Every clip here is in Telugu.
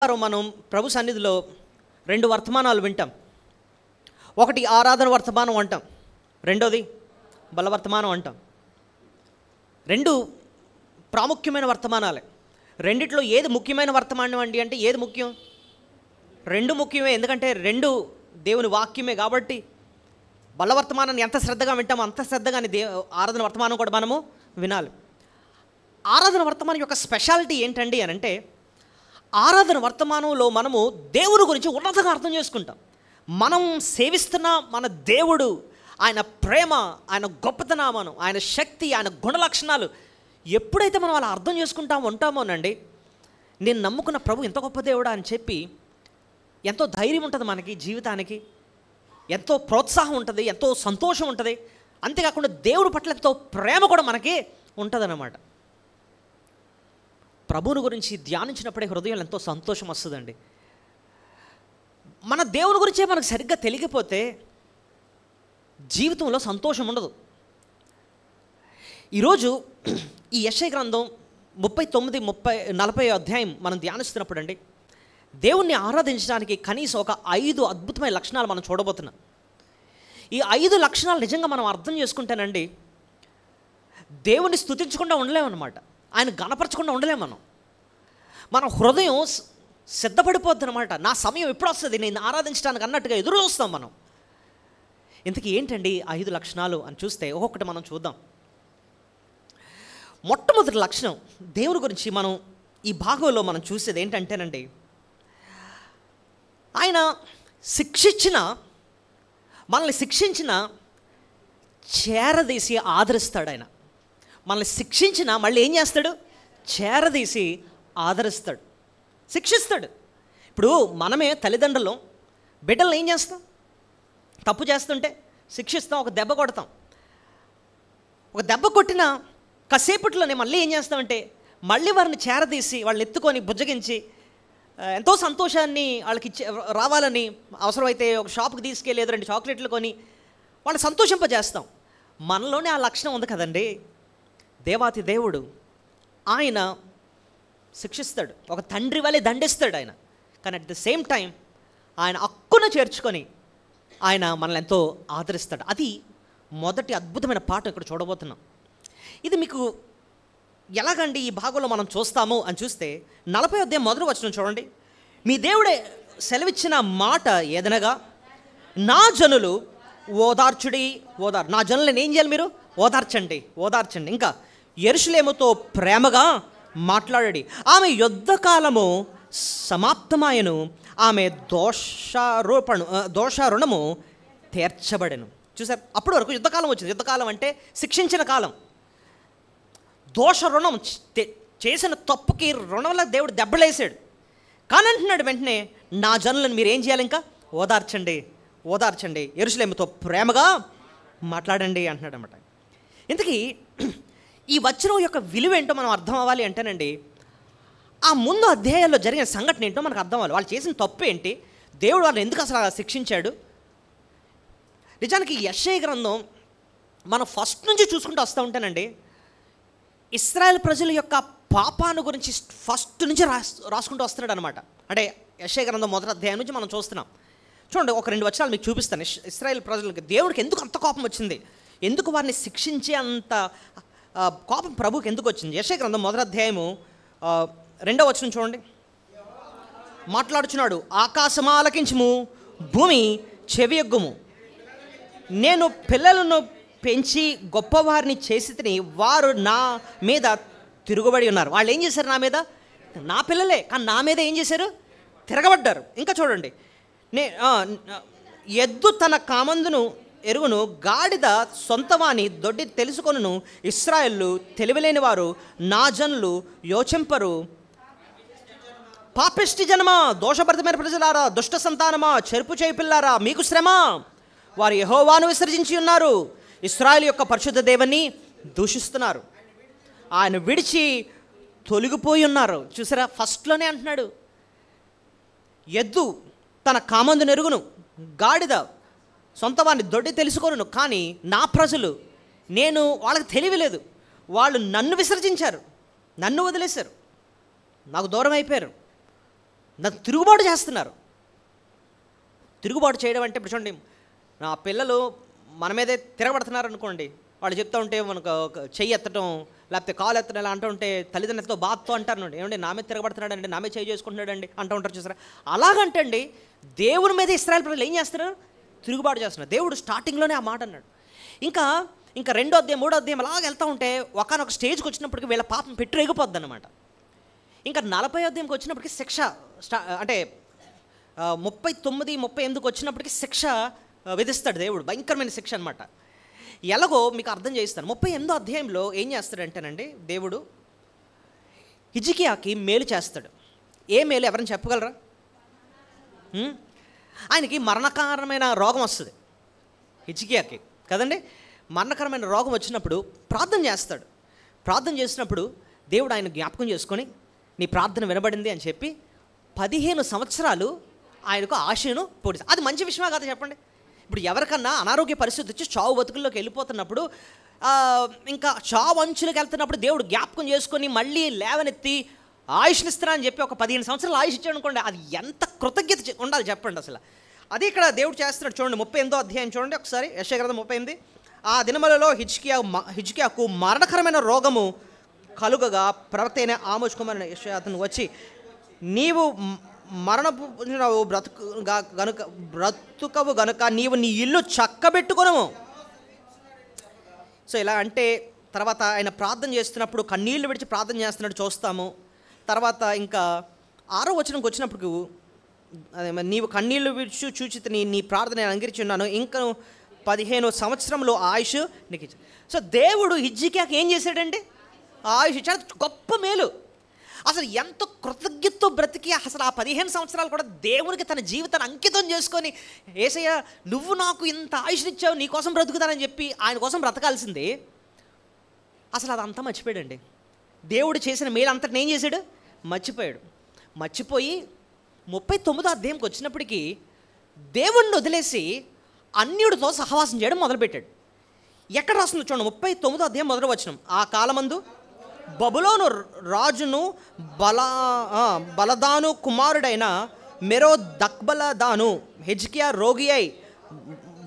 మనం ప్రభు సన్నిధిలో రెండు వర్తమానాలు వింటాం. ఒకటి ఆరాధన వర్తమానం అంటాం, రెండోది బలవర్తమానం అంటాం. రెండు ప్రాముఖ్యమైన వర్తమానాలే. రెండిట్లో ఏది ముఖ్యమైన వర్తమానం అండి అంటే ఏది ముఖ్యం? రెండు ముఖ్యమే, ఎందుకంటే రెండు దేవుని వాక్యమే కాబట్టి. బలవర్తమానాన్ని ఎంత శ్రద్ధగా వింటామో అంత శ్రద్ధగానే ఆరాధన వర్తమానం కూడా మనము వినాలి. ఆరాధన వర్తమానం యొక్క స్పెషాలిటీ ఏంటండి అని అంటే, ఆరాధన వర్తమానంలో మనము దేవుని గురించి ఉన్నతంగా అర్థం చేసుకుంటాం. మనం సేవిస్తున్న మన దేవుడు, ఆయన ప్రేమ, ఆయన గొప్పతనామను, ఆయన శక్తి, ఆయన గుణ లక్షణాలు ఎప్పుడైతే మనం అలా అర్థం ఉంటామోనండి, నేను నమ్ముకున్న ప్రభు ఎంత గొప్ప దేవుడా అని చెప్పి ఎంతో ధైర్యం ఉంటుంది మనకి, జీవితానికి ఎంతో ప్రోత్సాహం ఉంటుంది, ఎంతో సంతోషం ఉంటుంది. అంతేకాకుండా దేవుడి పట్ల ఎంతో ప్రేమ కూడా మనకి ఉంటుందన్నమాట. ప్రభువుని గురించి ధ్యానించినప్పుడే హృదయం ఎంతో సంతోషం వస్తుందండి. మన దేవుని గురించే మనకు సరిగ్గా తెలియకపోతే జీవితంలో సంతోషం ఉండదు. ఈరోజు ఈ యెషయా గ్రంథం 39-40 అధ్యాయం మనం ధ్యానిస్తున్నప్పుడు అండి, దేవుణ్ణి ఆరాధించడానికి కనీసం ఒక 5 అద్భుతమైన లక్షణాలు మనం చూడబోతున్నాం. ఈ 5 లక్షణాలు నిజంగా మనం అర్థం చేసుకుంటేనండి, దేవుణ్ణి స్తుతించకుండా ఉండలేమన్నమాట, ఆయన గణపరచకుండా ఉండలేము. మన హృదయం సిద్ధపడిపోద్ది అనమాట. నా సమయం ఎప్పుడు వస్తుంది నేను ఆరాధించడానికి అన్నట్టుగా ఎదురు చూస్తాం మనం. ఇంతకీ ఏంటండి 5 లక్షణాలు అని చూస్తే ఒక్కొక్కటి మనం చూద్దాం. మొట్టమొదటి లక్షణం దేవుని గురించి మనం ఈ భాగంలో మనం చూసేది ఏంటంటేనండి, ఆయన మనల్ని శిక్షించిన చేరదీసి ఆదరిస్తాడు. ఆయన మనల్ని శిక్షించిన మళ్ళీ ఏం చేస్తాడు? చేరదీసి ఆదరిస్తాడు, శిక్షిస్తాడు. ఇప్పుడు మనమే తల్లిదండ్రులు బిడ్డలను ఏం చేస్తాం? తప్పు చేస్తుంటే శిక్షిస్తాం, ఒక దెబ్బ కొడతాం. ఒక దెబ్బ కొట్టిన కాసేపట్లోనే మళ్ళీ ఏం చేస్తామంటే మళ్ళీ వారిని చేరదీసి వాళ్ళని ఎత్తుకొని బుజ్జగించి ఎంతో సంతోషాన్ని వాళ్ళకి రావాలని అవసరమైతే ఒక షాప్కి తీసుకెళ్ళి 2 చాక్లెట్లు కొని వాళ్ళని సంతోషింపజేస్తాం. మనలోనే ఆ లక్షణం ఉంది కదండి. దేవాతి దేవుడు ఆయన శిక్షిస్తాడు, ఒక తండ్రి వలె దండిస్తాడు ఆయన. కానీ అట్ ద సేమ్ టైం ఆయన హక్కున చేర్చుకొని ఆయన మనల్ని ఎంతో ఆదరిస్తాడు. అది మొదటి అద్భుతమైన పాఠం ఇక్కడ చూడబోతున్నాం. ఇది మీకు ఎలాగండి ఈ భాగంలో మనం చూస్తాము అని చూస్తే 40వ అధ్యాయం మొదటి వచనం చూడండి. మీ దేవుడే సెలవిచ్చిన మాట ఏదనగా, నా జనులు నా జనులను ఏం చేయాలి? మీరు ఓదార్చండి. ఇంకా యెరూషలేముతో ప్రేమగా మాట్లాడండి. ఆమె యుద్ధకాలము సమాప్తమాయను, ఆమె దోషారుణము తీర్చబడెను. చూసారు, అప్పటి వరకు యుద్ధకాలం వచ్చింది. యుద్ధకాలం అంటే శిక్షించిన కాలం. దోష రుణం, చేసిన తప్పుకి రుణంలో దేవుడు దెబ్బలేసాడు. కానీ అంటున్నాడు వెంటనే, నా జనులను మీరు ఏం చేయాలి? ఇంకా ఓదార్చండి, యెరూషలేముతో ప్రేమగా మాట్లాడండి అంటున్నాడు అన్నమాట. ఇంతకీ ఈ వచనం యొక్క విలువ ఏంటో మనం అర్థం అవ్వాలి అంటేనండి, ఆ ముందు అధ్యాయాల్లో జరిగిన సంఘటన ఏంటో మనకు అర్థం అవ్వాలి. వాళ్ళు చేసిన తప్పు ఏంటి, దేవుడు వాళ్ళని ఎందుకు అసలు అలా శిక్షించాడు. నిజానికి యెషయా గ్రంథం మనం ఫస్ట్ నుంచి చూసుకుంటూ వస్తూ ఉంటానండి, ఇశ్రాయేల్ ప్రజల యొక్క పాపాను గురించి ఫస్ట్ నుంచి రాసుకుంటూ వస్తున్నాడు అనమాట. అంటే యెషయా గ్రంథం మొదటి అధ్యాయం నుంచి మనం చూస్తున్నాం. చూడండి, ఒక 2 వచనాలు మీకు చూపిస్తాను. ఇశ్రాయేల్ ప్రజలకి దేవుడికి ఎందుకు అంత కోపం వచ్చింది, ఎందుకు వారిని శిక్షించే అంత కోపం ప్రభువుకి ఎందుకు వచ్చింది. యెషయా గ్రంథం మొదటి అధ్యాయము 2వ వచనం చూడండి. మాట్లాడుచున్నాడు, ఆకాశమా ఆలకించుము, భూమి చెవియొగ్గుము, నేను పిల్లలను పెంచి గొప్పవారిని చేసి తిని వారు నా మీద తిరుగుబడి ఉన్నారు. వాళ్ళు ఏం చేశారు? నా మీద, నా పిల్లలే కానీ నా మీద ఏం చేశారు? తిరగబడ్డారు. ఇంకా చూడండి, ఎద్దు తన కామందును ఎరుగును, గాడిద సొంతవాని దొడ్డి తెలుసుకొనును, ఇశ్రాయేలు తెలివిలేని వారు, నా జనులు యోచింపరు. పాపిష్టి జనమా, దోషభరితమైన ప్రజలారా, దుష్ట సంతానమా, చెరుపు చేయి పిల్లారా, మీకు శ్రమ, వారు యెహోవాను విసర్జించి ఉన్నారు, ఇశ్రాయేలు యొక్క పరిశుద్ధ దేవుని దూషిస్తున్నారు, ఆయన విడిచి తొలగిపోయి ఉన్నారు. చూసారా, ఫస్ట్లోనే అంటున్నాడు, ఎద్దు తన కామందును ఎరుగును, గాడిద సొంతవాన్ని దొడ్డి తెలుసుకోను, కానీ నా ప్రజలు, నేను వాళ్ళకి తెలియలేదు, వాళ్ళు నన్ను విసర్జించారు, నన్ను వదిలేశారు, నాకు దూరం అయిపోయారు, నాకు తిరుగుబాటు చేస్తున్నారు. తిరుగుబాటు చేయడం అంటే ఇప్పుడు చూడండి, నా పిల్లలు మన మీదే తిరగబడుతున్నారు అనుకోండి, వాళ్ళు చెప్తూ ఉంటే మనకు చెయ్యి ఎత్తడం లేకపోతే కాలు ఎత్తడం ఇలా అంటూ ఉంటే తల్లిదండ్రులతో బాధతో అంటారు, ఏమంటే నా మీద తిరగబడుతున్నాడండి, నా మీద చేయి చేసుకుంటున్నాడండి అంటూ ఉంటారు చూసారా. అలాగంటండి దేవుని మీద ఇశ్రాయేలు ప్రజలు ఏం చేస్తున్నారు? తిరుగుబాటు చేస్తున్నారు. దేవుడు స్టార్టింగ్లోనే ఆ మాట అన్నాడు. ఇంకా 2వ అధ్యాయం 3వ అధ్యాయం అలాగ వెళ్తూ ఉంటే ఒకనొక స్టేజ్కి వచ్చినప్పటికీ వీళ్ళ పాపం పెట్టిరేగిపోద్ది అన్నమాట. ఇంకా 40వ అధ్యాయంకి వచ్చినప్పటికీ శిక్ష అంటే 39, 38కి వచ్చినప్పటికీ శిక్ష విధిస్తాడు దేవుడు, భయంకరమైన శిక్ష అనమాట. ఎలాగో మీకు అర్థం చేయిస్తాను. 38వ అధ్యాయంలో ఏం చేస్తాడంటేనండి, దేవుడు హిజ్కియాకి మేలు చేస్తాడు. ఏ మేలు ఎవరైనా చెప్పగలరా? ఆయనకి మరణకరమైన రోగం వస్తుంది హిజ్కియాకి కదండి. మరణకరమైన రోగం వచ్చినప్పుడు ప్రార్థన చేస్తాడు. ప్రార్థన చేసినప్పుడు దేవుడు ఆయన జ్ఞాపకం చేసుకొని నీ ప్రార్థన వినబడింది అని చెప్పి 15 సంవత్సరాలు ఆయనకు ఆశను పొడిస్తాడు. అది మంచి విషయమే కదా చెప్పండి. ఇప్పుడు ఎవరికన్నా అనారోగ్య పరిస్థితి వచ్చి చావు బతుకుల్లోకి వెళ్ళిపోతున్నప్పుడు, ఇంకా చావు అంచులకు వెళ్తున్నప్పుడు దేవుడు జ్ఞాపకం చేసుకొని మళ్ళీ లేవనెత్తి ఆయుష్నిస్తున్నా అని చెప్పి ఒక 15 సంవత్సరాలు ఆయుష్ ఇచ్చాడు అనుకోండి, అది ఎంత కృతజ్ఞత ఉండాలి చెప్పండి అసలు. అది ఇక్కడ దేవుడు చేస్తున్నాడు. చూడండి 38వ అధ్యాయం చూడండి ఒకసారి, యెషయా గ్రంథం 38. ఆ దినములలో హిజ్కియాకు మరణకరమైన రోగము కలుగగా ప్రవక్త అయిన ఆమోజు కుమారుడైన యెషయా అతను వచ్చి, నీవు బ్రతుకవు గనుక నీవు నీ ఇల్లు చక్కబెట్టుకొనము. సో ఇలా అంటే తర్వాత ఆయన ప్రార్థన చేస్తున్నప్పుడు కన్నీళ్లు విడిచి ప్రార్థన చేస్తున్నట్టు చూస్తాము. తర్వాత ఇంకా 6వ వచనంకి వచ్చినప్పుడు, అదే నీవు కన్నీళ్లు విడిచి చూచి నీ ప్రార్థన నేను అంగీకరించున్నాను, ఇంకా 15 సంవత్సరంలో ఆయుష్ నీకు ఇచ్చాడు. సో దేవుడు హిజ్కియాకి ఏం చేశాడంటే ఆయుష్ ఇచ్చాడు. గొప్ప మేలు. అసలు ఎంత కృతజ్ఞతతో బ్రతికి అసలు ఆ 15 సంవత్సరాలు కూడా దేవునికి తన జీవితాన్ని అంకితం చేసుకొని, యేసయ్య నువ్వు నాకు ఇంత ఆయుష్నిచ్చావు, నీ కోసం బ్రతుకుతానని చెప్పి ఆయన కోసం బ్రతకాల్సింది. అసలు అదంతా మర్చిపోయాడండి. దేవుడు చేసిన మేలు అంతటిని ఏం చేశాడు? మర్చిపోయాడు. మర్చిపోయి 39వ అధ్యాయంకి వచ్చినప్పటికీ దేవుణ్ణి వదిలేసి అన్యుడితో సహవాసం చేయడం మొదలుపెట్టాడు. ఎక్కడ రాస్తుంది చూడండి, 39వ అధ్యాయం 1వ వచనం. ఆ కాలమందు బబులోను రాజును బలదాను కుమారుడైన మెరోదక్బలదాను హిజ్కియా రోగి అయి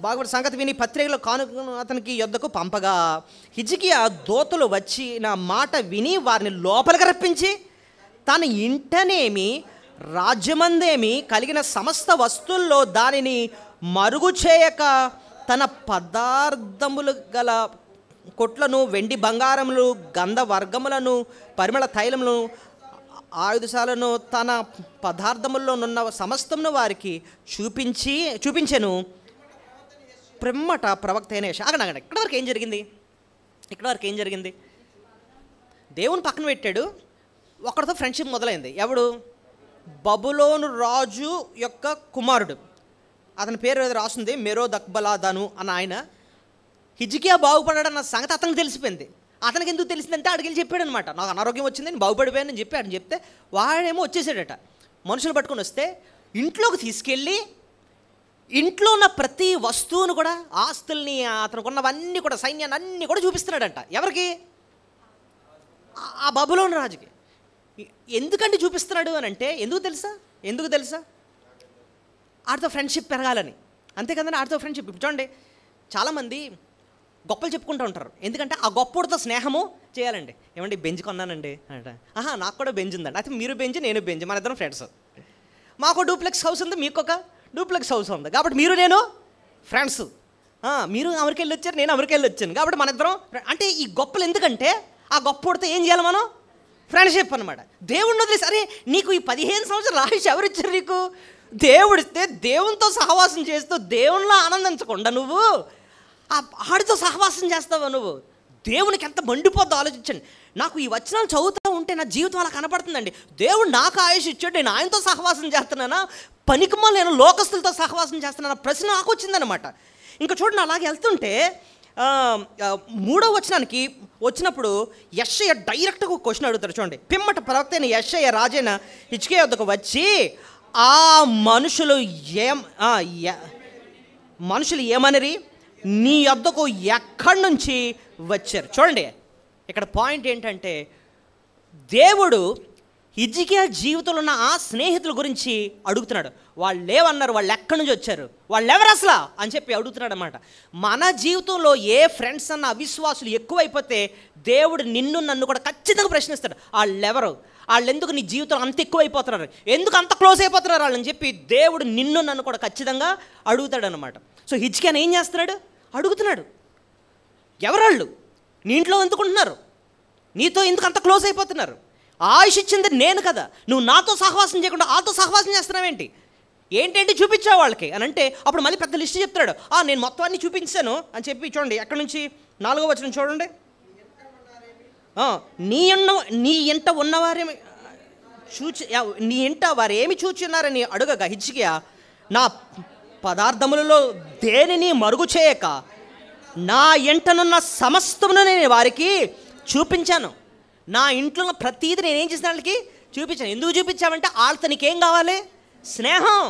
బాగా సంగతి విని పత్రికలో కానుకను అతనికి యొద్దకు పంపగా, హిజ్కియా దూతలు వచ్చిన మాట విని వారిని లోపలికి రప్పించి తన ఇంటనేమి రాజ్యమందేమి కలిగిన సమస్త వస్తువుల్లో దానిని మరుగు చేయక తన పదార్థములు గల కొట్లను, వెండి బంగారములు, గంధ వర్గములను, పరిమళ తైలములను, ఆయుధశాలను, తన పదార్థముల్లోనున్న సమస్తమును వారికి చూపించెను. పిమ్మట ప్రవక్త అయిన యెషయా ఆగండి. ఇక్కడ వరకు ఏం జరిగింది? దేవుని పక్కన పెట్టాడు. ఒకరితో ఫ్రెండ్షిప్ మొదలైంది. ఎవడు? బబులోను రాజు యొక్క కుమారుడు. అతని పేరు ఏదో రాస్తుంది, మెరోదక్బలదాను అన్న ఆయన. హిజ్కియా బాగుపడాడన్న సంగతి అతనికి తెలిసిపోయింది. అతనికి ఎందుకు తెలిసిందంటే అడిగి చెప్పాడు అనమాట, నాకు అనారోగ్యం వచ్చింది, నేను బాగుపడిపోయానని చెప్పి అతను చెప్తే వాడేమో వచ్చేసాడట. మనుషులు పట్టుకొని వస్తే ఇంట్లోకి తీసుకెళ్ళి ఇంట్లో ఉన్న ప్రతి వస్తువును కూడా, ఆస్తుల్ని, అతనికి ఉన్నవన్నీ కూడా, సైన్యాన్ని అన్నీ కూడా చూపిస్తున్నాడంట. ఎవరికి? ఆ బబులోను రాజుకి. ఎందుకంటే చూపిస్తున్నాడు అని అంటే ఎందుకు తెలుసా? ఆడితో ఫ్రెండ్షిప్ పెరగాలని. అంతే కదండి, ఆడితో ఫ్రెండ్షిప్. ఇప్పుడు చూడండి, చాలామంది గొప్పలు చెప్పుకుంటూ ఉంటారు. ఎందుకంటే ఆ గొప్పడితో స్నేహము చేయాలండి. ఏమండి బెంచ్ కొన్నానండి అంట. నాకు కూడా బెంచ్ ఉందండి. అయితే మీరు బెంచ్, నేను బెంచ్, మన ఇద్దరం ఫ్రెండ్స్. మాకు డూప్లెక్స్ హౌస్ ఉంది, మీకు ఒక డూప్లెక్స్ హౌస్ ఉంది, కాబట్టి మీరు నేను ఫ్రెండ్స్. మీరు అమెరికా వెళ్ళి వచ్చారు, నేను అమెరికా వెళ్ళి వచ్చాను, కాబట్టి మన ఇద్దరం అంటే ఈ గొప్పలు. ఎందుకంటే ఆ గొప్పడితో ఏం చేయాలి మనం? ఫ్రెండ్షిప్ అనమాట. దేవుడిని వదిలేసి, అరే నీకు ఈ 15 సంవత్సరాలు ఆయుష్ ఎవరిచ్చారు నీకు? దేవుడిస్తే దేవునితో సహవాసం చేస్తూ దేవునిలో ఆనందించకుండా నువ్వు ఆడితో సహవాసం చేస్తావా నువ్వు? దేవునికి ఎంత మండిపోద్దో ఆలోచించండి. నాకు ఈ వచనాలు చదువుతూ ఉంటే నా జీవితం అలా కనపడుతుందండి. దేవుడు నాకు ఆయుష్ ఇచ్చాడు, నేను ఆయనతో సహవాసం చేస్తున్నానా, పనికిమా నేను లోకస్తులతో సహవాసం చేస్తున్నానా ప్రశ్న నాకు వచ్చిందనమాట. ఇంకా చూడండి, అలాగే వెళ్తుంటే 3వ వచనానికి వచ్చినప్పుడు యెషయా డైరెక్ట్గా క్వశ్చన్ అడుగుతారు. చూడండి, పిమ్మట ప్రవక్త అయిన యెషయా రాజైన హిజ్కియా వద్దకు వచ్చి, ఆ మనుషులు ఏమనరి, నీ వద్దకు ఎక్కడి నుంచి వచ్చారు? చూడండి, ఇక్కడ పాయింట్ ఏంటంటే దేవుడు హిజ్కియా జీవితంలో ఉన్న ఆ స్నేహితుల గురించి అడుగుతున్నాడు. వాళ్ళు ఏమన్నారు, వాళ్ళు ఎక్కడి నుంచి వచ్చారు, వాళ్ళు ఎవరు అసలు అని చెప్పి అడుగుతున్నాడు అన్నమాట. మన జీవితంలో ఏ ఫ్రెండ్స్ అన్న అవిశ్వాసులు ఎక్కువైపోతే దేవుడు నిన్ను నన్ను కూడా ఖచ్చితంగా ప్రశ్నిస్తాడు. వాళ్ళెవరు, వాళ్ళు ఎందుకు నీ జీవితంలో అంత ఎక్కువైపోతున్నారు, ఎందుకు అంత క్లోజ్ అయిపోతున్నారు వాళ్ళని చెప్పి దేవుడు నిన్ను నన్ను కూడా ఖచ్చితంగా అడుగుతాడు అనమాట. సో హిజ్కియా ఏం చేస్తున్నాడు, అడుగుతున్నాడు, ఎవరాళ్ళు, నీ ఇంట్లో ఎందుకుంటున్నారు, నీతో ఎందుకు అంత క్లోజ్ అయిపోతున్నారు, ఆయుష్ ఇచ్చింది నేను కదా, నువ్వు నాతో సహవాసం చేయకుండా వాళ్ళతో సహవాసం చేస్తున్నావేంటి, ఏంటంటే చూపించావు వాళ్ళకి అని అంటే అప్పుడు మళ్ళీ పెద్ద లిస్ట్ చెప్తాడు. నేను మొత్తం అన్నీ చూపించాను అని చెప్పి చూడండి, ఎక్కడి నుంచి 4వ వచనం చూడండి. నీ ఇంట ఉన్నవారేమి చూచి, నీ ఇంట వారు ఏమి చూచున్నారని అడుగగా హిజ్కియా, నా పదార్థములలో దేనిని మరుగు చేయక నా ఇంటనున్న సమస్తమును నేను వారికి చూపించాను. నా ఇంట్లో ఉన్న ప్రతీది నేనేం చేసిన వాళ్ళకి చూపించాను. ఎందుకు చూపించామంటే వాళ్ళతో నీకేం కావాలి, స్నేహం,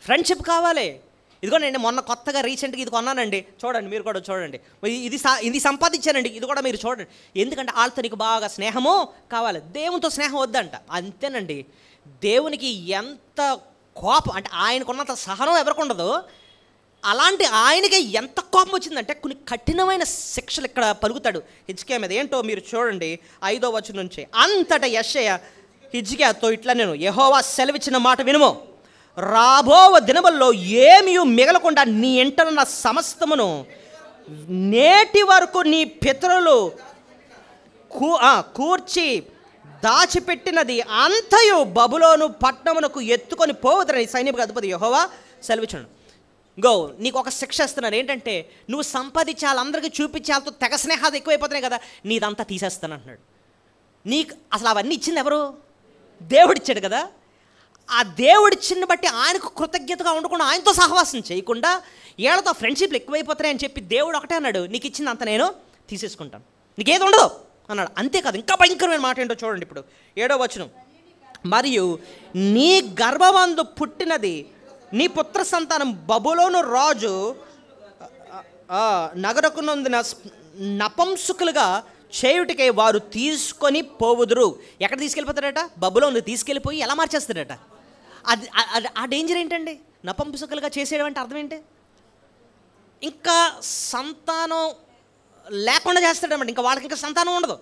ఫ్రెండ్షిప్ కావాలి. ఇదిగో నేను మొన్న కొత్తగా రీసెంట్గా ఇది కొన్నానండి, చూడండి, మీరు కూడా చూడండి, ఇది సంపాదించానండి, ఇది కూడా మీరు చూడండి. ఎందుకంటే వాళ్ళతో నీకు బాగా స్నేహము కావాలి. దేవునితో స్నేహం వద్దంట, అంతేనండి. దేవునికి ఎంత కోపం అంటే ఆయనకున్నంత సహనం ఎవరికి ఉండదు, అలాంటి ఆయనకి ఎంత కోపం వచ్చిందంటే కొన్ని కఠినమైన శిక్షలు ఇక్కడ పలుకుతాడు హిజ్కియా మీద. ఏంటో మీరు చూడండి 5వ వచనం నుంచి. అంతటా యెషయా హిజ్కియాతో ఇట్లా, నేను యెహోవా సెలవిచ్చిన మాట వినుము, రాబో దినముల్లో ఏమీ మిగలకుండా నీ ఇంటనున్న సమస్తమును నేటి వరకు నీ పితరులు కూర్చి దాచిపెట్టినది అంతయు బబులోను పట్టణమునకు ఎత్తుకొని పోవద్దని సైనిక అధిపతి యెహోవా సెలవిచ్చాడు. గో, నీకు ఒక శిక్ష ఇస్తున్నాను, ఏంటంటే నువ్వు సంపాదించి వాళ్ళందరికీ చూపించి వాళ్ళతో తెగ స్నేహాలు ఎక్కువైపోతున్నాయి కదా, నీదంతా తీసేస్తాను అంటున్నాడు. నీకు అసలు అవన్నీ ఇచ్చింది ఎవరు, దేవుడిచ్చాడు కదా. ఆ దేవుడిచ్చిన బట్టి ఆయనకు కృతజ్ఞతగా ఉండకుండా ఆయనతో సహవాసం చేయకుండా ఏళ్ళతో ఫ్రెండ్షిప్లు ఎక్కువైపోతున్నాయి అని చెప్పి దేవుడు ఒకటే అన్నాడు, నీకు ఇచ్చింది అంత నేను తీసేసుకుంటాను, నీకేది ఉండదు అన్నాడు. అంతేకాదు, ఇంకా భయంకరమైన మాట ఏంటో చూడండి ఇప్పుడు 7వ వచనం. మరియు నీ గర్భమందు పుట్టినది నీ పుత్ర సంతానం బబులోను రాజు నగరకునందున నపంసుకులుగా చేయుటికై వారు తీసుకొని పోవుదురు. ఎక్కడ తీసుకెళ్ళిపోతాడట, బబులోను తీసుకెళ్ళిపోయి ఎలా మార్చేస్తాడట. అది ఆ డేంజర్ ఏంటండి, నపంసుకులుగా చేసేయడం అంటే అర్థం ఏంటి, ఇంకా సంతానం లేకుండా చేస్తాడనమాట. ఇంకా వాళ్ళకి ఇంకా సంతానం ఉండదు,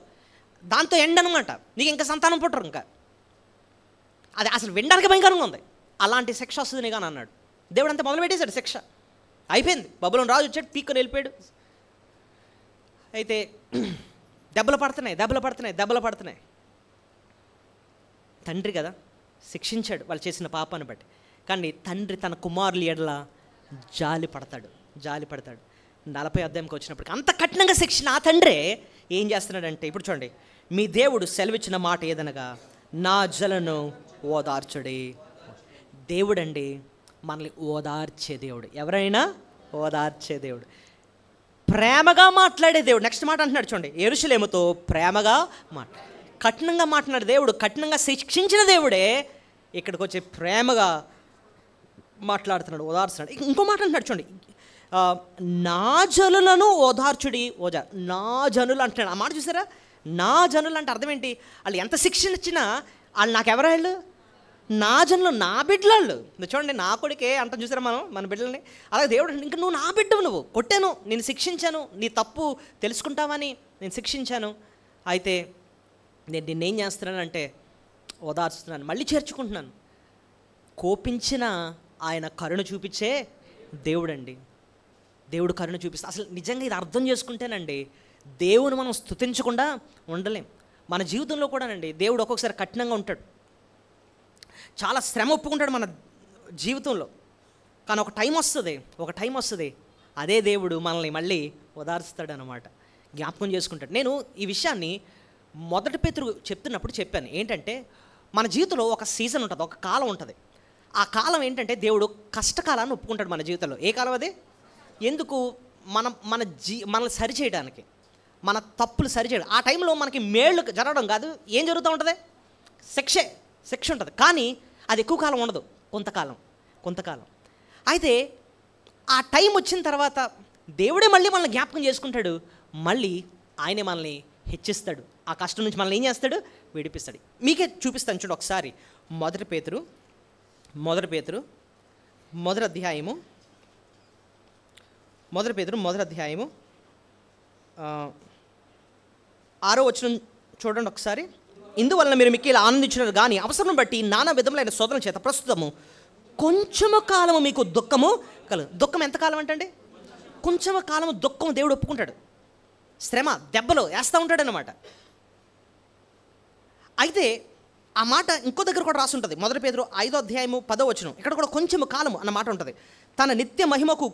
దాంతో ఎండ్ అనమాట, నీకు ఇంకా సంతానం పుట్టరు. ఇంకా అది అసలు వినడానికి భయంకరంగా ఉంది. అలాంటి శిక్ష వస్తుంది నీకు అని అన్నాడు దేవుడు. అంతా మొదలు పెట్టేశాడు, శిక్ష అయిపోయింది. బబులోను రాజు వచ్చాడు, పీక్కొని వెళ్ళిపోయాడు. అయితే దెబ్బలు పడుతున్నాయి. తండ్రి కదా శిక్షించాడు వాళ్ళు చేసిన పాపాన్ని బట్టి, కానీ తండ్రి తన కుమారుల ఎడల జాలి పడతాడు. 40వ అధ్యాయంకి వచ్చినప్పటికి అంత కఠినంగా శిక్షణ ఆ తండ్రే ఏం చేస్తున్నాడంటే, ఇప్పుడు చూడండి, మీ దేవుడు సెలవిచ్చిన మాట ఏదనగా నా జలను ఓదార్చుడి. దేవుడు అండి మనల్ని ఓదార్చే దేవుడు. ఎవరైనా ఓదార్చే దేవుడు, ప్రేమగా మాట్లాడే దేవుడు. నెక్స్ట్ మాట అంటున్నాడు చూడండి, యెరూషలేముతో ప్రేమగా కఠినంగా మాట్లాడే దేవుడు, కఠినంగా శిక్షించిన దేవుడే ఇక్కడికి వచ్చి ప్రేమగా మాట్లాడుతున్నాడు, ఓదార్చున్నాడు. ఇంకో మాట అంటున్నాడు చూడండి, నా జనులను ఓదార్చుడి. నా జనులు అంటున్నాడు. ఆ మాట చూసారా, నా జనులు అంటే అర్థం ఏంటి, వాళ్ళు ఎంత శిక్షణ ఇచ్చినా వాళ్ళు నాకెవరు, వాళ్ళు నా జనులు, నా బిడ్డలు. చూడండి, నా కొడుకే అంటాం చూసారా మనం మన బిడ్డలని. అలాగే దేవుడు ఇంకా నువ్వు నా బిడ్డవు, నువ్వు కొట్టాను, నేను శిక్షించాను, నీ తప్పు తెలుసుకుంటావని నేను శిక్షించాను, అయితే నేను నిన్నేం చేస్తున్నానంటే ఓదార్చుతున్నాను, మళ్ళీ చేర్చుకుంటున్నాను. కోపించిన ఆయన కరుణ చూపించే దేవుడు అండి. దేవుడు కరుణ చూపిస్తే అసలు నిజంగా ఇది అర్థం చేసుకుంటేనండి దేవుని మనం స్తుతించకుండా ఉండలేం. మన జీవితంలో కూడానండి దేవుడు ఒక్కొక్కసారి కఠినంగా ఉంటాడు, చాలా శ్రమ ఒప్పుకుంటాడు మన జీవితంలో. కానీ ఒక టైం వస్తుంది అదే దేవుడు మనల్ని మళ్ళీ ఓదార్స్తాడు అన్నమాట, జ్ఞాపకం చేసుకుంటాడు. నేను ఈ విషయాన్ని మొదటి పేతురు చెప్తున్నప్పుడు చెప్పాను. ఏంటంటే మన జీవితంలో ఒక సీజన్ ఉంటుంది, ఒక కాలం ఉంటుంది. ఆ కాలం ఏంటంటే దేవుడు కష్టకాలాన్ని ఒప్పుకుంటాడు మన జీవితంలో. ఏ కాలం అది? ఎందుకు? మనల్ని సరిచేయడానికి, మన తప్పులు సరిచేయడం. ఆ టైంలో మనకి మేళ్ళు జరగడం కాదు, ఏం జరుగుతూ ఉంటుంది? శిక్ష ఉంటుంది. కానీ అది ఎక్కువ కాలం ఉండదు, కొంతకాలం. అయితే ఆ టైం వచ్చిన తర్వాత దేవుడే మళ్ళీ మనల్ని జ్ఞాపకం చేసుకుంటాడు, మళ్ళీ ఆయనే మనల్ని హెచ్చిస్తాడు, ఆ కష్టం నుంచి మనల్ని ఏం చేస్తాడు? విడిపిస్తాడు. మీకే చూపిస్తాను చూడు ఒకసారి. మొదటి పేతురు మొదటి అధ్యాయము 6వ వచనం చూడండి ఒకసారి. ఇందువలన మీరు మిక్కిలి ఆనందించినారు కానీ అవసరం బట్టి నానా విధములైన శోధనల చేత ప్రస్తుతము కొంచెము కాలము మీకు దుఃఖము కలుగు. దుఃఖం ఎంతకాలం అంటే కొంచెము కాలము దుఃఖం దేవుడు ఒప్పుకుంటాడు. శ్రమ దెబ్బలు వేస్తూ ఉంటాడనమాట. అయితే ఆ మాట ఇంకో దగ్గర కూడా రాసి ఉంటుంది. మొదటి పేతురు 5వ అధ్యాయము 10వ వచనం. ఇక్కడ కూడా కొంచెము కాలము అన్న మాట ఉంటుంది. తన నిత్య మహిమకు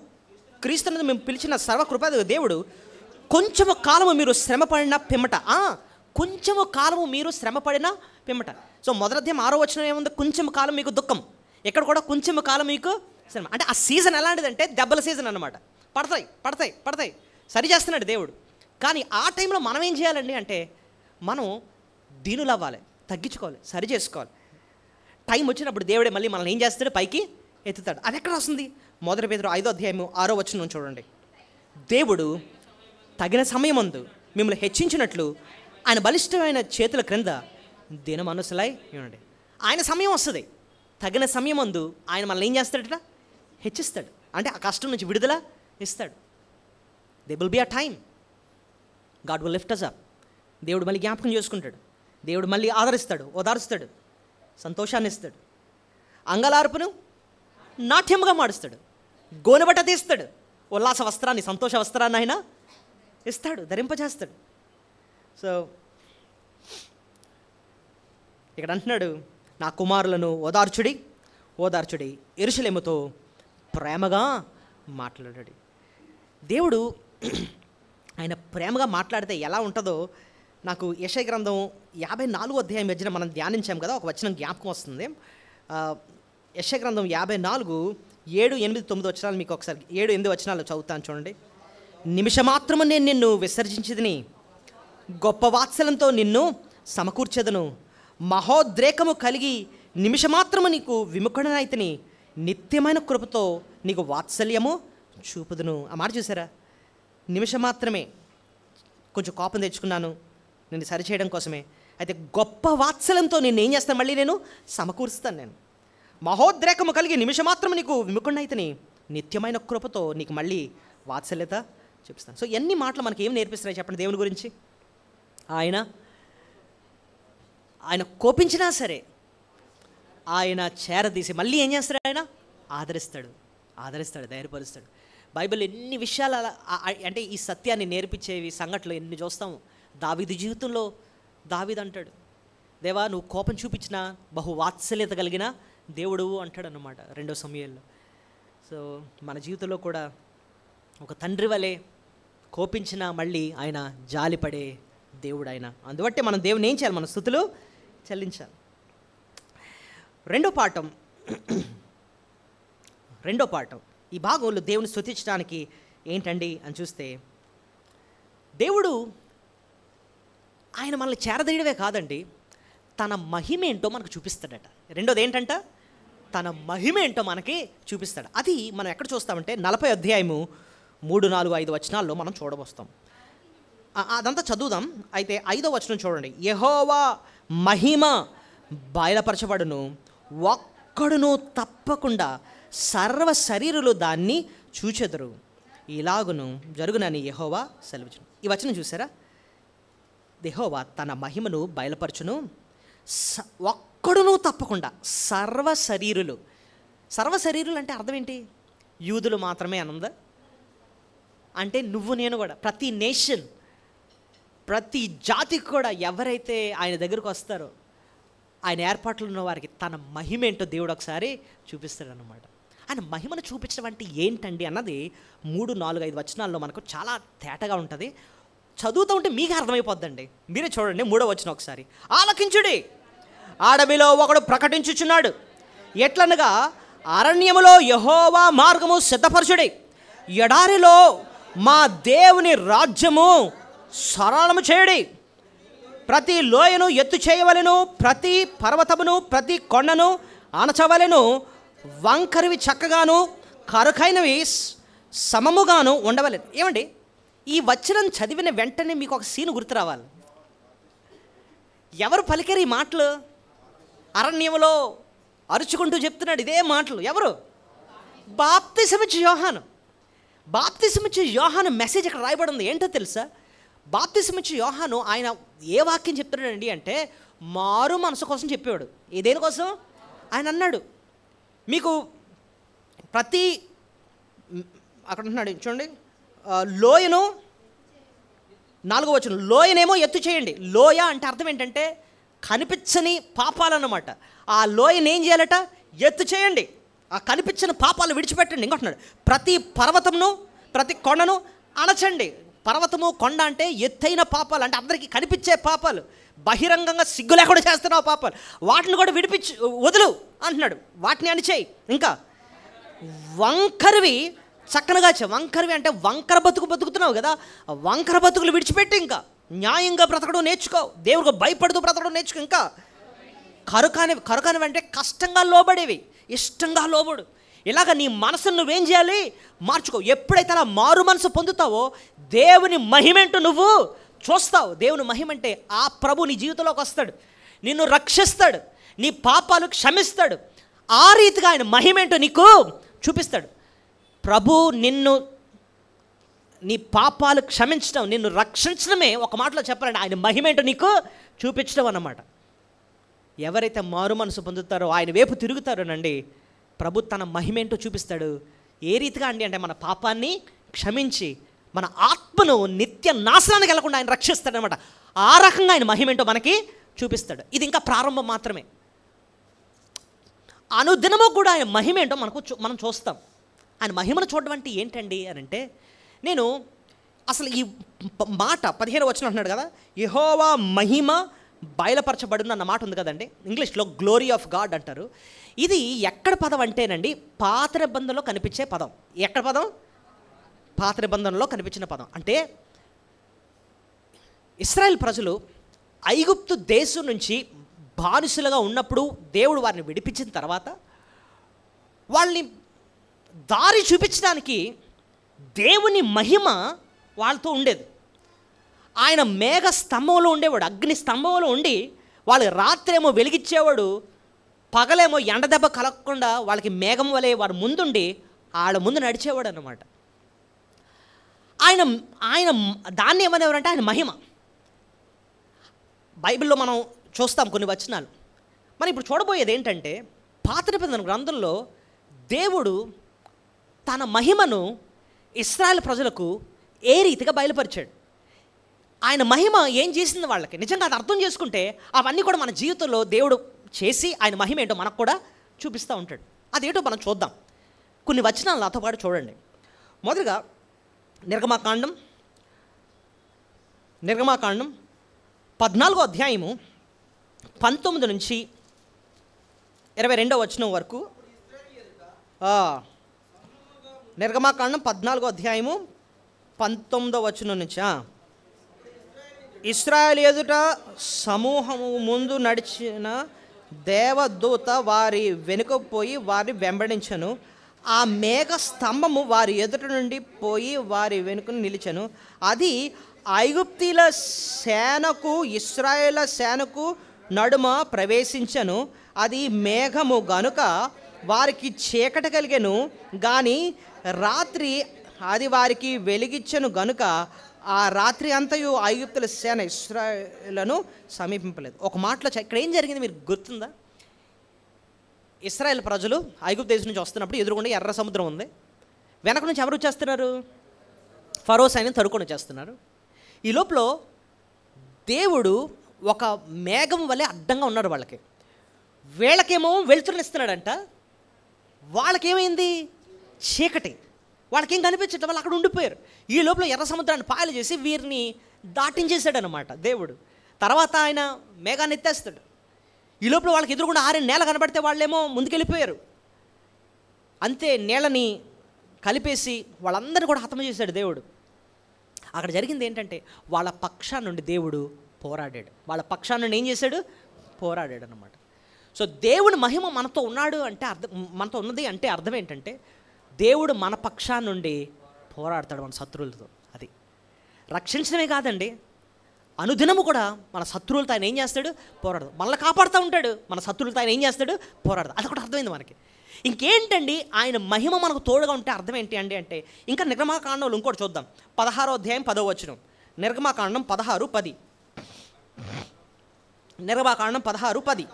క్రీస్తునందు మేము పిలిచిన సర్వకృపాది దేవుడు కొంచెము కాలము మీరు శ్రమపడిన పిమ్మట, కొంచెము కాలము మీరు శ్రమపడిన పిమ్మట. సో మొదటి అధ్యాయం 6వ వచనం ఏముంది? కొంచెము కాలం మీకు దుఃఖం. ఇక్కడ కూడా కొంచెము కాలం మీకు శ్రమ. అంటే ఆ సీజన్ ఎలాంటిదంటే దెబ్బల సీజన్ అన్నమాట. పడతాయి సరి చేస్తున్నాడు దేవుడు. కానీ ఆ టైంలో మనం ఏం చేయాలండి అంటే మనం దీనులు అవ్వాలి, తగ్గించుకోవాలి, సరి చేసుకోవాలి. టైం వచ్చినప్పుడు దేవుడే మళ్ళీ మనల్ని ఏం చేస్తాడు? పైకి ఎత్తుతాడు. అది ఎక్కడ వస్తుంది? మొదటి పేతురు 5వ అధ్యాయము 6వ వచనం చూడండి. దేవుడు తగిన సమయమందు మిమ్మల్ని హెచ్చించినట్లు ఆయన బలిష్టమైన చేతుల క్రింద దిన మనసులై ఉండండి. ఆయన సమయం వస్తుంది. తగిన సమయమందు ఆయన మనల్ని ఏం చేస్తాడట? హెచ్చిస్తాడు. అంటే ఆ కష్టం నుంచి విడుదల ఇస్తాడు. They will be a time God will lift us up. దేవుడు మళ్ళీ జ్ఞాపకం చేసుకుంటాడు. దేవుడు మళ్ళీ ఆదరిస్తాడు, ఓదారుస్తాడు, సంతోషాన్ని ఇస్తాడు. అంగలార్పును నాట్యముగా మాడుస్తాడు. గోనెబట్ట తీస్తాడు. ఉల్లాస వస్త్రాన్ని, సంతోష వస్త్రాన్ని ఆయన ఇస్తాడు, ధరింపజేస్తాడు. సో ఇక్కడ అంటున్నాడు, నా కుమారులను ఓదార్చుడి యెరూషలేముతో ప్రేమగా మాట్లాడాడు. దేవుడు ఆయన ప్రేమగా మాట్లాడితే ఎలా ఉంటుందో నాకు యెషయా గ్రంథం 54వ అధ్యాయం మధ్యన మనం ధ్యానించాం కదా, ఒక వచనం జ్ఞాపకం వస్తుంది. యెషయా గ్రంథం 54 7, 8, 9 వచనాలు మీకు ఒకసారి 7, 8 వచనాలు చదువుతాను చూడండి. నిమిషమాత్రము నేను నిన్ను విసర్జించదని, గొప్ప వాత్సల్యంతో నిన్ను సమకూర్చెదను. మహోద్రేకము కలిగి నిమిషమాత్రము నీకు విముఖుడనైతిని, నిత్యమైన కృపతో నీకు వాత్సల్యము చూపుదును. ఆ మాట చూసారా? నిమిషం మాత్రమే కొంచెం కోపం తెచ్చుకున్నాను నేను సరిచేయడం కోసమే. అయితే గొప్ప వాత్సల్యంతో నేను ఏం చేస్తాను? మళ్ళీ నేను సమకూరుస్తాను. నేను మహోద్రేకము కలిగి నిమిషమాత్రము నీకు విముఖుడనైతిని, నిత్యమైన కృపతో నీకు మళ్ళీ వాత్సల్యత చూపిస్తాను. సో ఎన్ని మాటలు మనకి ఏం నేర్పిస్తున్నాయి చెప్పండి దేవుని గురించి? ఆయన కోపించినా సరే ఆయన చేరదీసి మళ్ళీ ఏం చేస్తాడు? ఆయన ఆదరిస్తాడు, ధైర్యపరుస్తాడు. బైబిల్ ఎన్ని విషయాలు అంటే ఈ సత్యాన్ని నేర్పించేవి సంఘటనలు ఎన్ని చూస్తాము. దావీదు జీవితంలో దావీదు అంటాడు, దేవా నువ్వు కోపం చూపించిన బహు వాత్సల్యత కలిగిన దేవుడు అంటాడు అన్నమాట 2వ సమూయేలులో. సో మన జీవితంలో కూడా ఒక తండ్రి వలె కోపించిన మళ్ళీ ఆయన జాలిపడే దేవుడు ఆయన. అందుబట్టే మనం దేవుని ఏం చేయాలి? మన స్తుతులు చెల్లించాలి. రెండో పాఠం ఈ భాగంలో దేవుని స్తుతించడానికి ఏంటండి అని చూస్తే, దేవుడు ఆయన మనల్ని చేరదీయడమే కాదండి, తన మహిమేంటో మనకు చూపిస్తాడట. రెండోది ఏంటంట? తన మహిమేంటో మనకి చూపిస్తాడు. అది మనం ఎక్కడ చూస్తామంటే 40వ అధ్యాయము 3, 4, 5 వచనాల్లో మనం చూడవస్తాం. అదంతా చదువుదాం. అయితే 5వ వచనం చూడండి. యెహోవా మహిమ బయలుపరచబడును, ఒక్కడును తప్పకుండా సర్వ శరీరులు దాన్ని చూచెదరు, ఇలాగును జరుగునని యెహోవా సెలవుచును. ఈ వచనం చూసారా? యెహోవా తన మహిమను బయలుపరచును, ఒక్కడును తప్పకుండా సర్వ శరీరులు అంటే అర్థం ఏంటి? యూదులు మాత్రమే అనందా? అంటే నువ్వు నేను కూడా, ప్రతి నేషన్, ప్రతి జాతికి కూడా ఎవరైతే ఆయన దగ్గరకు వస్తారో ఆయన ఏర్పాట్లు ఉన్న వారికి తన మహిమ ఏంటో దేవుడు ఒకసారి చూపిస్తాడనమాట. ఆయన మహిమను చూపించడం అంటే ఏంటండి అన్నది 3, 4, 5 వచనాల్లో మనకు చాలా తేటగా ఉంటుంది. చదువుతూ ఉంటే మీకు అర్థమైపోద్దండి. మీరే చూడండి 3వ వచనం ఒకసారి. ఆలకించుడి, అడవిలో ఒకడు ప్రకటించుచున్నాడు, ఎట్లనగా అరణ్యములో యెహోవా మార్గము సిద్ధపరచుడి, ఎడారిలో మా దేవుని రాజ్యము సరళము చేయడి. ప్రతి లోయను ఎత్తు చేయవలెను, ప్రతి పర్వతమును ప్రతి కొండను ఆనచవలెను, వంకరివి చక్కగాను కరుకైనవి సమముగాను ఉండవలెను. ఏమండి, ఈ వచనం చదివిన వెంటనే మీకు ఒక సీన్ గుర్తు రావాలి. ఎవరు పలికారు ఈ మాటలు? అరణ్యంలో అరుచుకుంటూ చెప్తున్నాడు ఇదే మాటలు. ఎవరు? బాప్తిసమిచ్చే యోహాను. బాప్తిసమిచ్చే యోహాను మెసేజ్ ఇక్కడ రాయబడి ఉంది. ఏంటో తెలుసా? బాప్తిసమిచ్చే యోహాను ఆయన ఏ వాక్యం చెప్తున్నాడండి అంటే మారు మనసు కోసం చెప్పేవాడు. దేనికోసం? ఆయన అన్నాడు, మీకు ప్రతి అక్కడ అంటున్నాడు చూడండి, లోయను 4వ వచనం, లోయనేమో ఎత్తు చేయండి. లోయ అంటే అర్థం ఏంటంటే కనిపించని పాపాలన్నమాట. ఆ లోయని ఏం చేయాలట? ఎత్తు చేయండి. ఆ కనిపించని పాపాలు విడిచిపెట్టండి. ఇంకొంటున్నాడు, ప్రతి పర్వతమును ప్రతి కొండను అణచండి. పర్వతము కొండ అంటే ఎత్తైన పాపాలు, అంటే అందరికీ కనిపించే పాపాలు, బహిరంగంగా సిగ్గు లేకుండా చేస్తున్నావు పాపాలు, వాటిని కూడా వదులు అంటున్నాడు. వాటిని అణిచేయి. ఇంకా వంకరవి చక్కనగా వంకరవి అంటే వంకర బతుకుతున్నావు కదా, వంకర బతుకులు విడిచిపెట్టి ఇంకా న్యాయంగా బ్రతకడం నేర్చుకో. దేవుడికి భయపడుతూ బ్రతకడం నేర్చుకో. ఇంకా కరుకానివి అంటే కష్టంగా లోబడేవి, ఇష్టంగా లోబడు. ఇలాగ నీ మనసును నువ్వేం చేయాలి? మార్చుకో. ఎప్పుడైతే అలా మారు మనసు పొందుతావో దేవుని మహిమేంటో నువ్వు చూస్తావు. దేవుని మహిమంటే ఆ ప్రభు నీ జీవితంలోకి వస్తాడు, నిన్ను రక్షిస్తాడు, నీ పాపాలు క్షమిస్తాడు. ఆ రీతిగా ఆయన మహిమేంటో నీకు చూపిస్తాడు. ప్రభు నిన్ను, నీ పాపాలు క్షమించడం, నిన్ను రక్షించడమే ఒక మాటలో చెప్పాలంటే ఆయన మహిమేంటో నీకు చూపించడం అన్నమాట. ఎవరైతే మారు మనసు పొందుతారో, ఆయన వైపు తిరుగుతారోనండి, ప్రభు తన మహిమేంటో చూపిస్తాడు. ఏ రీతిగా అండి అంటే మన పాపాన్ని క్షమించి మన ఆత్మను నిత్య నాశనానికి వెళ్లకుండా ఆయన రక్షిస్తాడనమాట. ఆ రకంగా ఆయన మహిమేంటో మనకి చూపిస్తాడు. ఇది ఇంకా ప్రారంభం మాత్రమే. అనుదినము కూడా ఆయన మహిమేంటో మనం చూస్తాం. ఆయన మహిమను చూడడం అంటే ఏంటండి అని అంటే, నేను అసలు ఈ మాట 15వ వచనం అంటున్నాడు కదా, యెహోవా మహిమ బయలుపరచబడును అన్న మాట ఉంది కదండి. ఇంగ్లీష్లో గ్లోరీ ఆఫ్ గాడ్ అంటారు. ఇది ఎక్కడ పదం అంటేనండి పాత నిబంధనలో కనిపించే పదం. ఎక్కడ పదం? పాత నిబంధనలో కనిపించిన పదం. అంటే ఇశ్రాయేల్ ప్రజలు ఐగుప్తు దేశం నుంచి బానిసలుగా ఉన్నప్పుడు దేవుడు వారిని విడిపించిన తర్వాత వాళ్ళని దారి చూపించడానికి దేవుని మహిమ వాళ్ళతో ఉండేది. ఆయన మేఘ స్తంభంలో ఉండేవాడు, అగ్ని స్తంభంలో ఉండి వాళ్ళు రాత్రేమో వెలిగించేవాడు, పగలేమో ఎండ దెబ్బ కలగకుండా వాళ్ళకి మేఘం వలె వాడు ముందుండి వాళ్ళ ముందు నడిచేవాడు అన్నమాట. ఆయన దాన్ని ఏమనేవారంటే ఆయన మహిమ. బైబిల్లో మనం చూస్తాం కొన్ని వచనాలు. మనం ఇప్పుడు చూడబోయేది ఏంటంటే పాత నిబంధన గ్రంథంలో దేవుడు తన మహిమను ఇశ్రాయేల్ ప్రజలకు ఏ రీతిగా బయలుపరిచాడు. ఆయన మహిమ ఏం చేసింది వాళ్ళకి నిజంగా అది అర్థం చేసుకుంటే అవన్నీ కూడా మన జీవితంలో దేవుడు చేసి ఆయన మహిమ ఏంటో మనకు కూడా చూపిస్తూ ఉంటాడు. అదేంటో మనం చూద్దాం. కొన్ని వచనాలు నాతో పాటు చూడండి. మొదలుగా నిర్గమాకాండం 14వ అధ్యాయము 19 నుంచి 22వ వచనం వరకు. నిర్గమాకాండం 14వ అధ్యాయము 19వ వచనం నుంచి. ఇశ్రాయేలు ఎదుట సమూహము ముందు నడిచిన దేవదూత వారి వెనుకపోయి వారిని వెంబడించను. ఆ మేఘ స్తంభము వారి ఎదుట నుండి పోయి వారి వెనుకను నిలిచెను. అది ఐగుప్తీల సేనకు ఇశ్రాయేల సేనకు నడుమ ప్రవేశించను. అది మేఘము గనుక వారికి చీకటి కలిగెను, కానీ రాత్రి అది వారికి వెలిగించెను గనుక ఆ రాత్రి అంతయు ఐగుప్తుల సేన ఇశ్రాయేలును సమీపింపలేదు. ఒక మాటలో ఇక్కడ ఏం జరిగింది మీరు గుర్తుందా? ఇశ్రాయేల్ ప్రజలు ఐగుప్తు దేశం నుంచి వస్తున్నప్పుడు ఎదురుగుండా ఎర్ర సముద్రం ఉంది. వెనక నుంచి ఎవరు వచ్చేస్తున్నారు? ఫరో సైన్యం తరుకొని వచ్చేస్తున్నారు. ఈ లోపల దేవుడు ఒక మేఘం వలె అడ్డంగా ఉన్నారు వాళ్ళకి. వీళ్ళకేమో వెలుతురునిస్తున్నాడంట, వాళ్ళకేమైంది? చీకటి. వాళ్ళకేం కనిపించటం, వాళ్ళు అక్కడ ఉండిపోయారు. ఈ లోపల ఎర్ర సముద్రాన్ని పాయలు చేసి వీరిని దాటించేశాడనమాట దేవుడు. తర్వాత ఆయన మేఘాన్ని ఎత్తేస్తాడు. ఈ లోపల వాళ్ళకి ఎదురుగుండా ఆరిన నేల కనబడితే వాళ్ళేమో ముందుకెళ్ళిపోయారు. అంతే, నేలని కలిపేసి వాళ్ళందరినీ కూడా హతమ చేశాడు దేవుడు. అక్కడ జరిగింది ఏంటంటే వాళ్ళ పక్షా నుండి దేవుడు పోరాడాడు. వాళ్ళ పక్షా నుండి ఏం చేశాడు? పోరాడాడు అన్నమాట. సో దేవుని మహిమ మనతో ఉన్నాడు అంటే మనతో ఉన్నది అంటే అర్థం ఏంటంటే దేవుడు మన పక్షా నుండి పోరాడతాడు మన శత్రువులతో. అది రక్షించడమే కాదండి, అనుదినము కూడా మన శత్రువులతో ఆయన ఏం చేస్తాడు? పోరాడదు. మనల్ని కాపాడుతూ ఉంటాడు, మన శత్రువులతో ఆయన ఏం చేస్తాడు? పోరాడదు. అది కూడా అర్థమైంది మనకి. ఇంకేంటండి ఆయన మహిమ మనకు తోడుగా ఉంటే అర్థం ఏంటి అండి అంటే, ఇంకా నిర్గమాకాండంలో ఇంకోటి చూద్దాం. 16వ అధ్యాయం 10వ వచనం. నిర్గమాకాండం 16:10. నిర్గమాకాండం 16:10.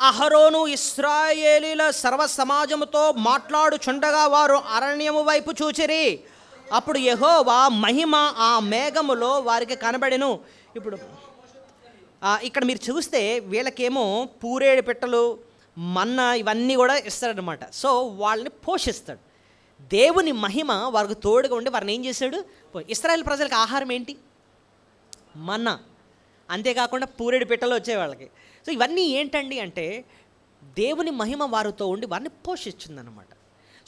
అహరోను ఇశ్రాయేలీల సర్వ సమాజముతో మాట్లాడుచుండగా వారు అరణ్యము వైపు చూచిరి. అప్పుడు యెహోవా మహిమ ఆ మేఘములో వారికి కనబడెను. ఇప్పుడు ఇక్కడ మీరు చూస్తే వీళ్ళకేమో పూరేడు పెట్టలు, మన్నా ఇవన్నీ కూడా ఇస్తాడనమాట. సో వాళ్ళని పోషిస్తాడు. దేవుని మహిమ వారికి తోడుగా ఉండి వారిని ఏం చేశాడు? ఇశ్రాయేల్ ప్రజలకు ఆహారం ఏంటి? మన్నా. అంతేకాకుండా పూరేడు పెట్టలు వచ్చే వాళ్ళకి. సో ఇవన్నీ ఏంటండి అంటే దేవుని మహిమ వారితో ఉండి వారిని పోషించిందనమాట.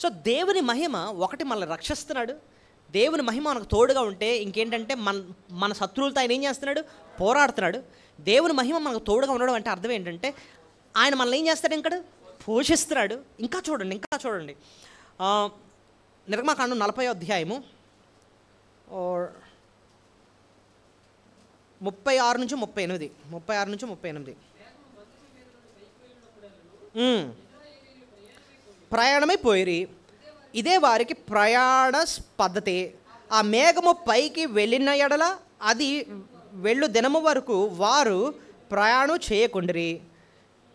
సో దేవుని మహిమ ఒకటి మనల్ని రక్షిస్తున్నాడు. దేవుని మహిమ మనకు తోడుగా ఉంటే ఇంకేంటంటే మన శత్రువులతో ఆయన ఏం చేస్తున్నాడు? పోరాడుతున్నాడు. దేవుని మహిమ మనకు తోడుగా ఉండడం అంటే అర్థం ఏంటంటే ఆయన మనల్ని ఏం చేస్తాడు? ఇక్కడ పోషిస్తున్నాడు. ఇంకా చూడండి నిర్గమాకాండం 40వ అధ్యాయము 36 నుంచి 38. ప్రయాణమైపోయిరి. ఇదే వారికి ప్రయాణ పద్ధతి. ఆ మేఘము పైకి వెళ్ళిన ఎడల అది వెళ్ళు దినము వరకు వారు ప్రయాణం చేయకుండిరి.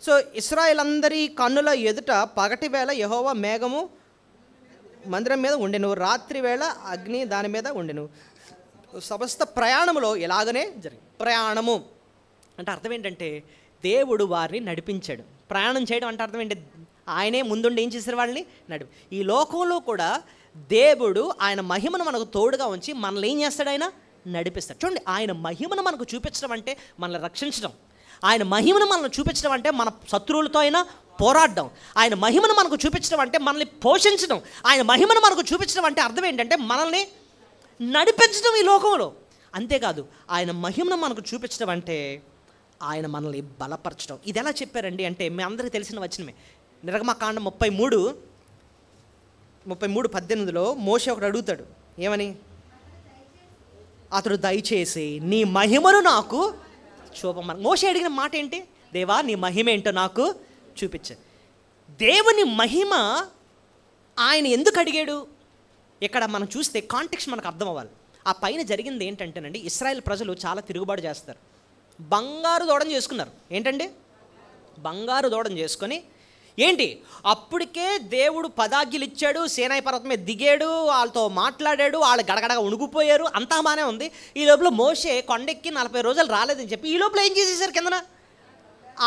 సో ఇశ్రాయేలందరి కన్నుల ఎదుట పగటి వేళ యెహోవా మేఘము మందిరం మీద ఉండెను, రాత్రి వేళ అగ్ని దాని మీద ఉండెను. సమస్త ప్రయాణములో ఇలాగనే జరిగింది. ప్రయాణము అంటే అర్థం ఏంటంటే దేవుడు వారిని నడిపించాడు. ప్రయాణం చేయడం అంటే అర్థం ఏంటి? ఆయనే ముందుండి ఏం చేశారు? వాళ్ళని ఈ లోకంలో కూడా దేవుడు ఆయన మహిమను మనకు తోడుగా ఉంచి మనల్ని ఏం చేస్తాడు? ఆయన నడిపిస్తాడు. చూడండి, ఆయన మహిమను మనకు చూపించడం అంటే మనల్ని రక్షించడం. ఆయన మహిమను మనల్ని చూపించడం అంటే మన శత్రువులతో అయినా పోరాడడం. ఆయన మహిమను మనకు చూపించడం అంటే మనల్ని పోషించడం. ఆయన మహిమను మనకు చూపించడం అంటే అర్థం ఏంటంటే మనల్ని నడిపించడం ఈ లోకంలో. అంతేకాదు ఆయన మహిమను మనకు చూపించడం అంటే ఆయన మనల్ని బలపరచడం. ఇది ఎలా చెప్పారండి అంటే మీ అందరికీ తెలిసిన వచనమే. నిర్గమకాండం 33:18 మోషే ఒకటి అడుగుతాడు. ఏమని? అతడు దయచేసి నీ మహిమను నాకు చూపమని. మోషే అడిగిన మాట ఏంటి? దేవా నీ మహిమ ఏంటో నాకు చూపించు. దేవుని మహిమ ఆయన ఎందుకు అడిగాడు? ఇక్కడ మనం చూస్తే కాంటెక్స్ట్ మనకు అర్థం అవ్వాలి. ఆ పైన జరిగింది ఏంటంటేనండి, ఇశ్రాయేల్ ప్రజలు చాలా తిరుగుబాటు చేస్తారు. బంగారు దూడను చేసుకున్నారు. ఏంటండి? బంగారు దూడను చేసుకొని ఏంటి అప్పటికే దేవుడు పదాజ్ఞలు ఇచ్చాడు, సీనాయి పర్వతం మీద దిగాడు, వాళ్ళతో మాట్లాడాడు, వాళ్ళు గడగడగా ఉణుకుపోయారు, అంతా బాగానే ఉంది. ఈ లోపల మోషే కొండెక్కి 40 రోజులు రాలేదని చెప్పి ఈ లోపల ఏం చేసేసారు? కిందన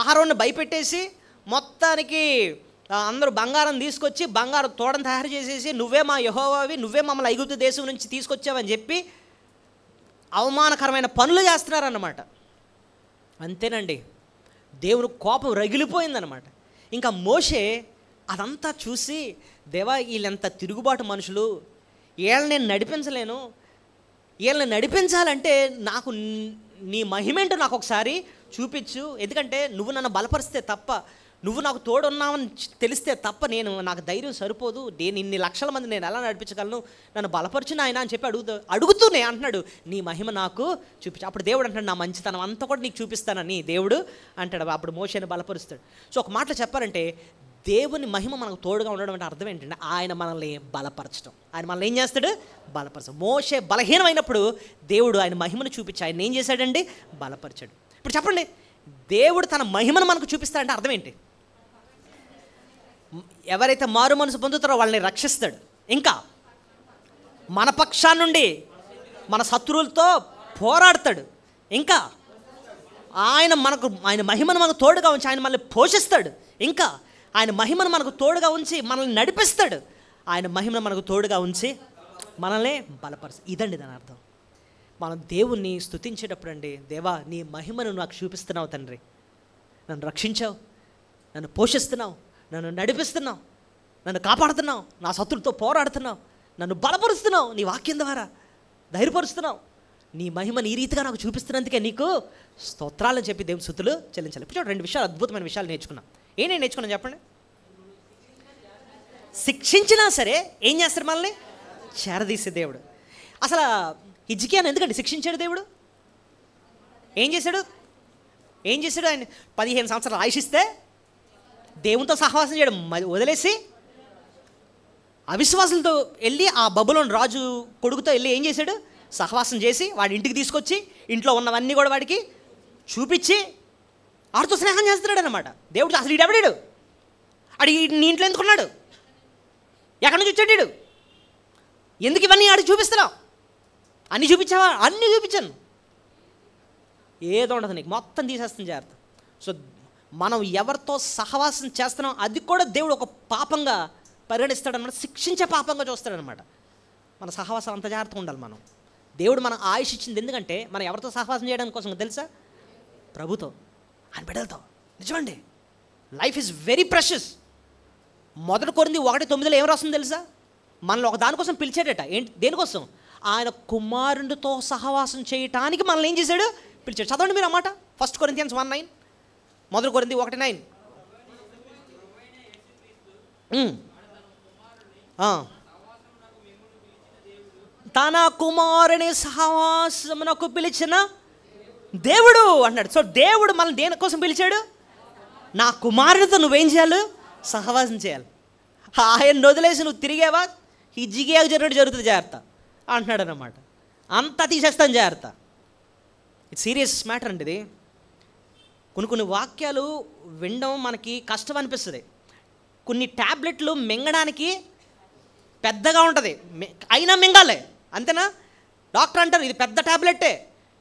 ఆహారాన్ని భయపెట్టేసి మొత్తానికి అందరూ బంగారం తీసుకొచ్చి బంగారు తోడను తయారు చేసేసి నువ్వే మా యెహోవావి, నువ్వే మమ్మల్ని ఐగుప్తు దేశం నుంచి తీసుకొచ్చావని చెప్పి అవమానకరమైన పనులు చేస్తున్నారన్నమాట. అంతేనండి, దేవుని కోపం రగిలిపోయిందనమాట. ఇంకా మోషే అదంతా చూసి దేవా వీళ్ళెంత తిరుగుబాటు మనుషులు, వీళ్ళని నేను నడిపించలేను, వీళ్ళని నడిపించాలంటే నాకు నీ మహిమేంటో నాకు ఒకసారి చూపించు. ఎందుకంటే నువ్వు నన్ను బలపరిస్తే తప్ప, నువ్వు నాకు తోడున్నావని తెలిస్తే తప్ప నాకు ధైర్యం సరిపోదు. నేను ఇన్ని లక్షల మంది నేను ఎలా నడిపించగలను, నన్ను బలపరిచిన ఆయన అని చెప్పి అడుగుతూనే అంటున్నాడు నీ మహిమ నాకు చూపించు. అప్పుడు దేవుడు అంటాడు నా మంచితనం అంతా కూడా నీకు చూపిస్తానని దేవుడు అంటాడు. అప్పుడు మోషేని బలపరుస్తాడు. సో ఒక మాటలో చెప్పాలంటే దేవుని మహిమ మనకు తోడుగా ఉండడం అంటే అర్థం ఏంటంటే ఆయన మనల్ని బలపరచడం. ఆయన మనల్ని ఏం చేస్తాడు? బలపరచడం. మోషే బలహీనమైనప్పుడు దేవుడు ఆయన మహిమను చూపించి ఆయన ఏం చేశాడండి? బలపరిచాడు. ఇప్పుడు చెప్పండి, దేవుడు తన మహిమను మనకు చూపిస్తాడంటే అర్థం ఏంటి? ఎవరైతే మారు మనసు పొందుతారో వాళ్ళని రక్షిస్తాడు. ఇంకా మన పక్షాన్నుండి మన శత్రువులతో పోరాడతాడు. ఇంకా ఆయన మహిమను మనకు తోడుగా ఉంచి ఆయన మనల్ని పోషిస్తాడు. ఇంకా ఆయన మహిమను మనకు తోడుగా ఉంచి మనల్ని నడిపిస్తాడు. ఆయన మహిమను మనకు తోడుగా ఉంచి మనల్ని బలపరుస్తాడు. ఇదండి దాని అర్థం. మనం దేవుణ్ణి స్తుతించేటప్పుడు అండి, దేవా నీ మహిమను నాకు చూపిస్తున్నావు తండ్రి, నన్ను రక్షించావు, నన్ను పోషిస్తున్నావు, నన్ను నడిపిస్తున్నావు, నన్ను కాపాడుతున్నావు, నా శత్రువులతో పోరాడుతున్నావు, నన్ను బలపరుస్తున్నావు, నీ వాక్యం ద్వారా ధైర్యపరుస్తున్నావు, నీ మహిమను ఈ రీతిగా నాకు చూపిస్తున్నందుకే నీకు స్తోత్రాలని చెప్పి దేవుని స్తుతులు చెల్లించాలి. ఇప్పుడు చూడండి, 2 విషయాలు, అద్భుతమైన విషయాలు నేర్చుకున్నాం. ఏనేం నేర్చుకున్నాం చెప్పండి? శిక్షించినా సరే ఏం చేస్తారు? మనల్ని చేరదీసే దేవుడు. అసలు హిజ్కియాను ఎందుకంటే శిక్షించాడు దేవుడు? ఏం చేశాడు ఆయన? 15 సంవత్సరాలు ఆయుషిస్తే దేవునితో సహవాసం చేయడం వదిలేసి అవిశ్వాసులతో వెళ్ళి ఆ బబులోను రాజు కొడుకుతో వెళ్ళి ఏం చేశాడు? సహవాసం చేసి వాడి ఇంటికి తీసుకొచ్చి ఇంట్లో ఉన్నవన్నీ కూడా వాడికి చూపించి వాడితో స్నేహం చేస్తున్నాడు అనమాట. దేవుడు అసలు ఈడెవడాడు? నీ ఇంట్లో ఎందుకున్నాడు? ఎక్కడి నుంచి వచ్చాడు? ఎందుకు ఇవన్నీ ఆడికి చూపిస్తున్నావు? అన్నీ చూపించావా? అన్నీ చూపించాను. ఏదో ఉండదు నీకు, మొత్తం తీసేస్తుంది జాగ్రత్త. సో మనం ఎవరితో సహవాసం చేస్తున్నాం అది కూడా దేవుడు ఒక పాపంగా పరిగణిస్తాడనమాట, శిక్షించే పాపంగా చూస్తాడనమాట. మన సహవాసం అంత జాగ్రత్తగా ఉండాలి. దేవుడు మన ఆయుష్ ఇచ్చింది ఎందుకంటే మనం ఎవరితో సహవాసం చేయడానికి కోసం తెలుసా? ప్రభుతో, ఆయన బిడ్డలతో. నిజమండి, లైఫ్ ఈజ్ వెరీ ప్రెషస్. 1 కొరింథీ 1:9 ఏం రాస్తుంది తెలుసా? మనల్ని ఒక దానికోసం పిలిచాడట. ఏంటి? దేనికోసం? ఆయన కుమారునితో సహవాసం చేయటానికి మనల్ని ఏం చేశాడు? పిలిచాడు. చదవండి మీరు అన్నమాట. 1 కొరింథియన్స్ 1:9, 1 కొరింథీ 1:9. తన కుమారుని సహవాసమునకు పిలిచిన దేవుడు అన్నాడు. సో దేవుడు మనల్ని దేనికోసం పిలిచాడు? నా కుమారునితో నువ్వేం చేయాలి? సహవాసం చేయాలి. ఆయన వదిలేసి నువ్వు తిరిగేవా హిజ్కియాకు జరిగినట్టు జరుగుతుంది, జాగ్రత్త అంటున్నాడు అన్నమాట. అంతా తీసేస్తాను, జాగ్రత్త. ఇది సీరియస్ మ్యాటర్ అండి. ఇది కొన్ని వాక్యాలు వినడం మనకి కష్టం అనిపిస్తుంది. కొన్ని ట్యాబ్లెట్లు మింగడానికి పెద్దగా ఉంటుంది, అయినా మింగాలే, అంతేనా? డాక్టర్ అంటారు ఇది పెద్ద ట్యాబ్లెట్టే,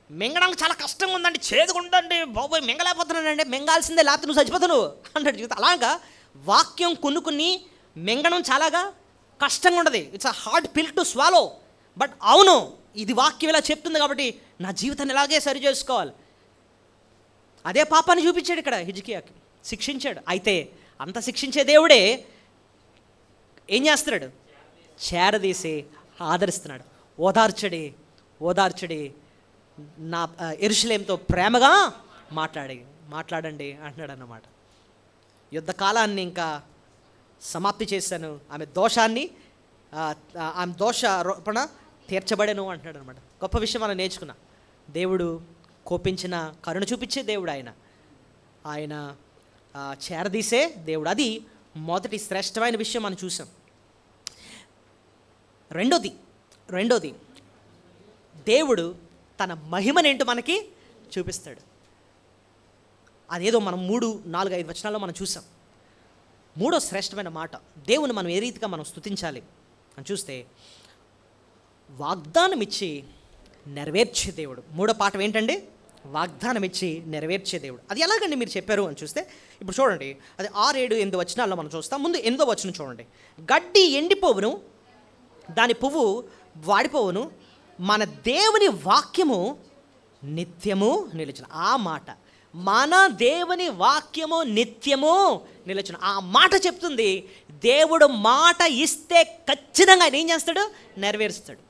మింగడానికి చాలా కష్టంగా ఉందండి, చేదుగా ఉందండి, బాబోయ్ మింగలేకపోతున్నానండి. మింగాల్సిందే, లేకపోతే నువ్వు చచ్చిపోతావు అంటాడు జీవితం. అలాగా వాక్యం కొన్ని మింగడం చాలాగా కష్టంగా ఉంటుంది. ఇట్స్ అ హార్డ్ పిల్ టు స్వాలో. బట్ అవును, ఇది వాక్యం ఇలా చెప్తుంది కాబట్టి నా జీవితాన్ని ఇలాగే సరి చేసుకోవాలి. అదే పాపాన్ని చూపించాడు ఇక్కడ హిజ్కియాకి, శిక్షించాడు. అయితే అంత శిక్షించే దేవుడే ఏం చేస్తున్నాడు? చేరదీసి ఆదరిస్తున్నాడు. ఓదార్చడి నా యెరూషలేముతో ప్రేమగా మాట్లాడండి అంటున్నాడు అన్నమాట. యుద్ధ కాలాన్ని ఇంకా సమాప్తి చేశాను, ఆమె దోషారోపణ తీర్చబడేను అంటున్నాడు అనమాట. గొప్ప విషయం మనం నేర్చుకున్నా. దేవుడు కోపించిన కరుణ చూపించే దేవుడు ఆయన చేరదీసే దేవుడు. అది మొదటి శ్రేష్టమైన విషయం మనం చూసాం. రెండోది దేవుడు తన మహిమనేంటో మనకి చూపిస్తాడు. అదేదో మనం 3, 4, 5 వచనాల్లో మనం చూసాం. మూడో శ్రేష్టమైన మాట, దేవుని మనం ఏ రీతిగా మనం స్తుతించాలి అని చూస్తే, వాగ్దానం ఇచ్చి నెరవేర్చే దేవుడు. మూడో పాఠం ఏంటండి? వాగ్దానం ఇచ్చి నెరవేర్చే దేవుడు. అది ఎలాగండి మీరు చెప్పారు అని చూస్తే, ఇప్పుడు చూడండి, అది 6, 7, 8 వచనాల్లో మనం చూస్తాం. ముందు 8వ వచనం చూడండి. గడ్డి ఎండిపోవును, దాని పువ్వు వాడిపోవును, మన దేవుని వాక్యము నిత్యము నిలిచిన. ఆ మాట, మన దేవుని వాక్యము నిత్యము నిలిచిన, ఆ మాట చెప్తుంది దేవుడు మాట ఇస్తే ఖచ్చితంగా ఆయన ఏం చేస్తాడు? నెరవేరుస్తాడు.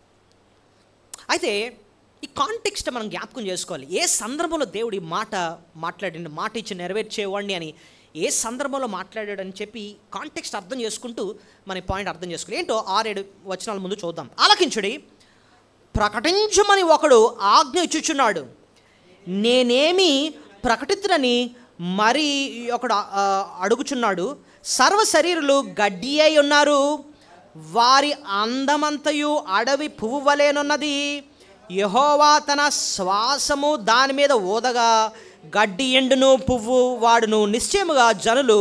అయితే ఈ కాంటెక్స్ట్ మనం జ్ఞాపకం చేసుకోవాలి. ఏ సందర్భంలో దేవుడు ఈ మాట్లాడిండు, మాట ఇచ్చి నెరవేర్చేవాడిని అని ఏ సందర్భంలో మాట్లాడాడని చెప్పి కాంటెక్స్ట్ అర్థం చేసుకుంటూ మన పాయింట్ అర్థం చేసుకోవాలి. ఏంటో 6, 7 వచనాల ముందు చూద్దాం. ఆలకించుడి, ప్రకటించమని ఒకడు ఆజ్ఞ ఇచ్చుచున్నాడు, నేనేమి ప్రకటితునని మరి ఒకడు అడుగుచున్నాడు. సర్వ శరీరులు గడ్డి అయి ఉన్నారు, వారి అందమంతయు అడవి పువ్వు వలెనున్నది. యెహోవా తన శ్వాసము దాని మీద ఊదగా గడ్డి ఎండును, పువ్వు వాడును, నిశ్చయముగా జనులు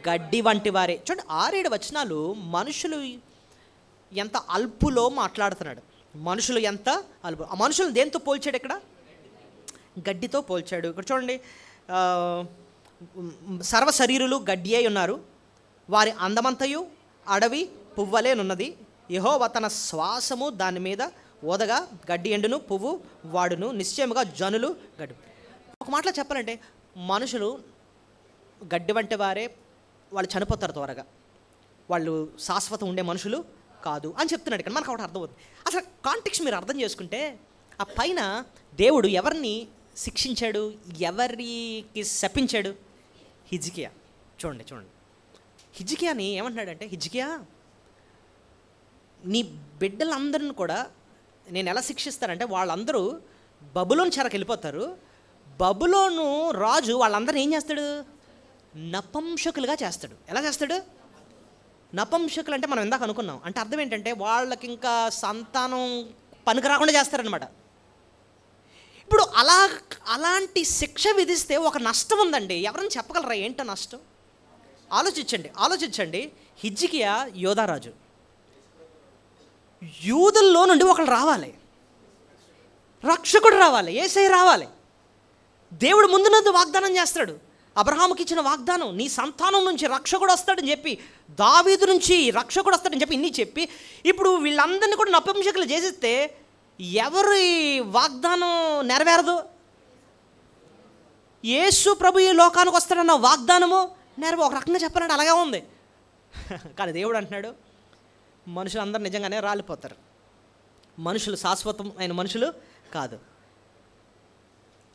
గడ్డి వంటి వారే. చూడండి, 6, 7 వచనాలు మనుషులు ఎంత అల్పులో మాట్లాడుతున్నాడు. మనుషులు ఎంత అల్పు. ఆ మనుషులు దేంతో పోల్చాడు? ఇక్కడ గడ్డితో పోల్చాడు. ఇక్కడ చూడండి, సర్వ శరీరులు గడ్డి అయి ఉన్నారు, వారి అందమంతయు అడవి పువ్వలేనున్నది. యెహోవా తన శ్వాసము దాని మీద ఓదగా గడ్డి ఎండును, పువ్వు వాడును, నిశ్చయముగా జనులు గడ్డి. ఒక మాటలో చెప్పాలంటే మనుషులు గడ్డి వంటి వారే, వాళ్ళు చనిపోతారు త్వరగా, వాళ్ళు శాశ్వతం ఉండే మనుషులు కాదు అని చెప్తున్నాడు ఇక్కడ. మనకు ఒకటి అర్థమవుతుంది. అసలు కాంటెక్స్ట్ మీరు అర్థం చేసుకుంటే, ఆ పైన దేవుడు ఎవరిని శిక్షించాడు, ఎవరికి శపించాడు? హిజ్కియా. చూడండి, హిజ్కియాని ఏమంటున్నాడంటే, హిజ్కియా నీ బిడ్డలందరిని కూడా నేను ఎలా శిక్షిస్తానంటే, వాళ్ళందరూ బబులోను చెరకు వెళ్ళిపోతారు, బబులోను రాజు వాళ్ళందరినీ ఏం చేస్తాడు? నపుంసకులుగా చేస్తాడు. ఎలా చేస్తాడు? నపుంసకులు అంటే మనం ఇందాక అనుకున్నాం. అంటే అర్థం ఏంటంటే వాళ్ళకి ఇంకా సంతానం పనికి రాకుండా చేస్తారనమాట. ఇప్పుడు అలాంటి శిక్ష విధిస్తే ఒక నష్టం ఉందండి. ఎవరైనా చెప్పగలరా ఏంటో నష్టం? ఆలోచించండి. హిజ్కియా యోధారాజు. యూదుల్లో నుండి ఒకళ్ళు రావాలి, రక్షకుడు రావాలి, యేసయ్య రావాలి. దేవుడు ముందునందు వాగ్దానం చేస్తాడు. అబ్రహాముకి ఇచ్చిన వాగ్దానం, నీ సంతానం నుంచి రక్షకుడు వస్తాడని చెప్పి, దావీదు నుంచి రక్షకుడు వస్తాడని చెప్పి ఇన్ని చెప్పి, ఇప్పుడు వీళ్ళందరినీ కూడా నపుంసకులు చేసేస్తే ఎవరి వాగ్దానం నెరవేరదు? యేసు ప్రభు ఈ లోకానికి వస్తాడన్న వాగ్దానము ఒక రకంగా చెప్పాలంటే అలాగే ఉంది. కానీ దేవుడు అంటున్నాడు, మనుషులందరూ నిజంగానే రాలిపోతారు, మనుషులు శాశ్వతం అయిన మనుషులు కాదు.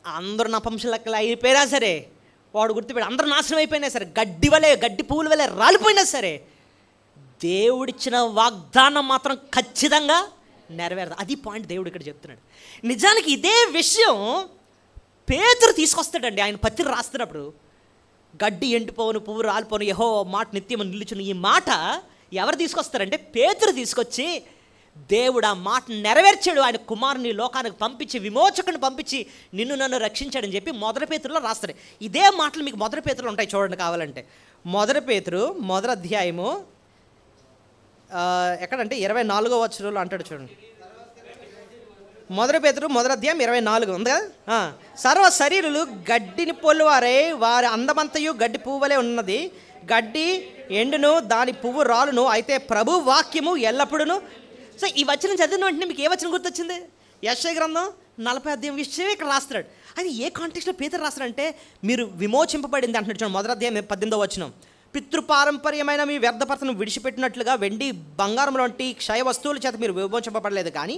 అందరూ నపుంసకులు అయిపోయినా సరే, వాడు గుర్తుపెట్టి అందరూ నాశనం అయిపోయినా సరే, గడ్డి పువ్వుల వలె రాలిపోయినా సరే, దేవుడిచ్చిన వాగ్దానం మాత్రం ఖచ్చితంగా నెరవేరదు. అది పాయింట్ దేవుడు ఇక్కడ చెప్తున్నాడు. నిజానికి ఇదే విషయం పేతురు తీసుకొస్తాడండి. ఆయన పత్రిక రాస్తున్నప్పుడు, గడ్డి ఎండిపోను, పువ్వు రాలిపోను, యెహోవా మాట నిత్యము నిలుచును, ఈ మాట ఎవరు తీసుకొస్తారంటే పేతురు తీసుకొచ్చి, దేవుడు ఆ మాట నెరవేర్చాడు, ఆయన కుమారుని లోకానికి పంపించి, విమోచకుని పంపించి నిన్ను నన్ను రక్షించాడని చెప్పి మొదటి పేతురులో రాస్తాడు. ఇదే మాటలు మీకు మొదటి పేతురులో ఉంటాయి, చూడండి కావాలంటే. మొదటి పేతురు మొదటి అధ్యాయము ఎక్కడంటే 24వ వచనంలో అంటాడు చూడండి. మొదటి పేతురు మొదటి అధ్యాయం 24 ఉంది కదా. సర్వ శరీరులు గడ్డిని పోలువారై వారి అందమంతయు గడ్డి పువ్వులే ఉన్నది, గడ్డి ఎండును, దాని పువ్వు రాలును, అయితే ప్రభు వాక్యము ఎల్లప్పుడూ. సో ఈ వచనం చదివిన వెంటనే మీకు ఏ వచనం గుర్తొచ్చింది? యెషయా గ్రంథం 40వ అధ్యాయం విషయమే ఇక్కడ రాస్తున్నాడు. అది ఏ కాంటెక్స్ట్లో పేతురు రాస్తాడంటే, మీరు విమోచింపబడింది అంటున్నాడు చూడండి. మొదటి అధ్యాయం 18వ వచనం, పితృపారంపర్యమైన మీ వ్యర్థపరతను విడిచిపెట్టినట్లుగా వెండి బంగారం వంటి క్షయ వస్తువుల చేత మీరు విమోచింపబడలేదు, కానీ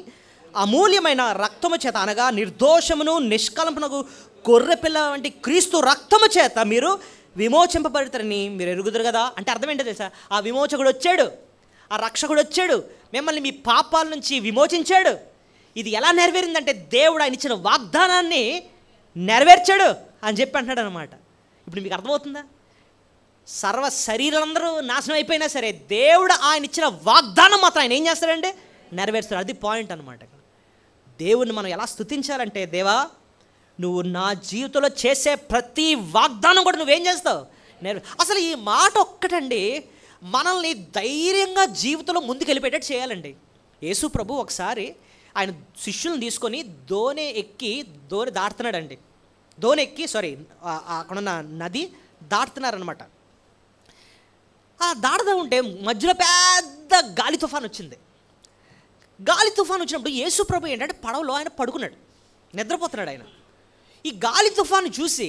అమూల్యమైన రక్తము చేత, అనగా నిర్దోషమును నిష్కలంపనకు గొర్రెపిల్ల వంటి క్రీస్తు రక్తము చేత మీరు విమోచింపబడతారని మీరు ఎరుగుదురు కదా. అంటే అర్థం ఏంటో తెలుసా? ఆ విమోచకుడు వచ్చాడు, ఆ రక్షకుడు వచ్చాడు, మిమ్మల్ని మీ పాపాల నుంచి విమోచించాడు. ఇది ఎలా నెరవేరిందంటే దేవుడు ఆయన ఇచ్చిన వాగ్దానాన్ని నెరవేర్చాడు అని చెప్పి అంటున్నాడు అనమాట. ఇప్పుడు మీకు అర్థమవుతుందా? సర్వ శరీరాలందరూ నాశనం అయిపోయినా సరే, దేవుడు ఆయన ఇచ్చిన వాగ్దానం మాత్రం ఆయన ఏం చేస్తాడంటే నెరవేరుస్తాడు. అది పాయింట్ అనమాట. దేవుణ్ణి మనం ఎలా స్తుతించాలంటే, దేవా నువ్వు నా జీవితంలో చేసే ప్రతి వాగ్దానం కూడా నువ్వేం చేస్తావు? అసలు ఈ మాట ఒక్కటండి మనల్ని ధైర్యంగా జీవితంలో ముందుకు వెళ్ళిపోయేటట్టు చేయాలండి. యేసు ప్రభు ఒకసారి ఆయన శిష్యులను తీసుకొని దోణి దాటుతున్నాడండి. అక్కడున్న నది దాటుతున్నారనమాట. ఆ దాటుతూ ఉంటే మధ్యలో పెద్ద గాలి తుఫాన్ వచ్చింది. గాలి తుఫాన్ వచ్చినప్పుడు యేసు ప్రభు ఏంటంటే పడవలో ఆయన పడుకున్నాడు, నిద్రపోతున్నాడు ఆయన. ఈ గాలి తుఫాను చూసి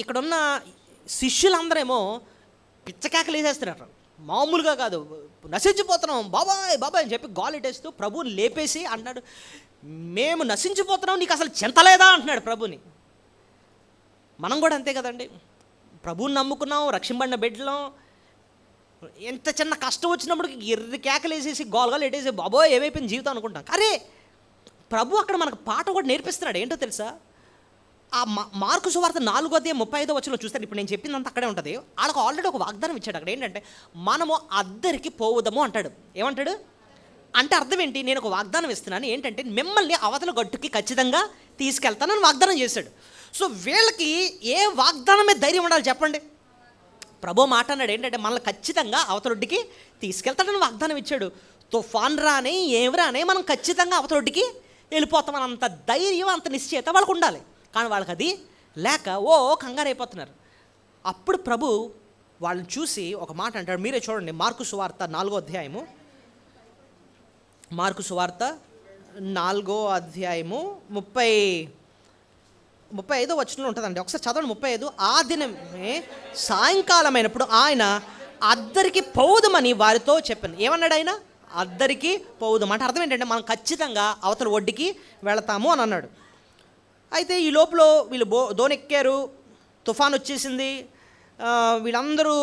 ఇక్కడున్న శిష్యులందరేమో పిచ్చకేకలు వేసేస్తున్నారు. మామూలుగా కాదు, నశించిపోతున్నాం బాబాయ్ బాబాయ్ అని చెప్పి గాలిటేస్తూ ప్రభువుని లేపేసి అంటున్నాడు, మేము నశించిపోతున్నాం, నీకు అసలు చింతలేదా అంటున్నాడు ప్రభుని. మనం కూడా అంతే కదండి, ప్రభువుని నమ్ముకున్నాం, రక్షింపడిన బిడ్డలం, ఎంత చిన్న కష్టం వచ్చినప్పుడు ఎర్రి కేకలు వేసేసి గోల్గాలు ఎట్టేసి బాబోయ్ ఏమైపోయింది జీవితం అనుకుంటాం. అరే ప్రభు అక్కడ మనకు పాట కూడా నేర్పిస్తున్నాడు. ఏంటో తెలుసా? ఆ మార్కు సువార్త 4వ అధ్యాయం 35వ వచనంలో చూస్తారు. ఇప్పుడు నేను చెప్పిందంతా అక్కడే ఉంటుంది. వాళ్ళకు ఆల్రెడీ ఒక వాగ్దానం ఇచ్చాడు అక్కడ. ఏంటంటే మనము అద్దరికి పోవుదాము అంటాడు. ఏమంటాడు అంటే అర్థం ఏంటి? నేను ఒక వాగ్దానం ఇస్తున్నాను, ఏంటంటే మిమ్మల్ని అవతల గట్టుకి ఖచ్చితంగా తీసుకెళ్తానని వాగ్దానం చేశాడు. సో వీళ్ళకి ఏ వాగ్దానం మీద ధైర్యం ఉండాలి చెప్పండి? ప్రభు మాట అన్నాడు ఏంటంటే మనల్ని ఖచ్చితంగా అవతలొడ్డికి తీసుకెళ్తాడని వాగ్దానం ఇచ్చాడు. తుఫాన్ రాని ఏమి రాని మనం ఖచ్చితంగా అవతలొడ్డికి వెళ్ళిపోతామని అంత ధైర్యం, అంత నిశ్చయత వాళ్ళకు ఉండాలి. కానీ వాళ్ళకి అది లేక కంగారు అయిపోతున్నారు. అప్పుడు ప్రభు వాళ్ళని చూసి ఒక మాట అంటాడు. మీరే చూడండి, మార్కు సువార్త 4వ అధ్యాయము, మార్కు సువార్త 4వ అధ్యాయము 35వ వచనంలో ఉంటుందండి. ఒకసారి చదవండి 35. ఆ దినమే సాయంకాలం అయినప్పుడు ఆయన అద్దరికి పోవుదమని వారితో చెప్పాను. ఏమన్నాడు ఆయన? అద్దరికి పోవుదాం అంటే అర్థం ఏంటంటే మనం ఖచ్చితంగా అవతల ఒడ్డుకి వెళతాము అని అన్నాడు. అయితే ఈ లోపల వీళ్ళు దోనెక్కారు, తుఫాన్ వచ్చేసింది. వీళ్ళందరూ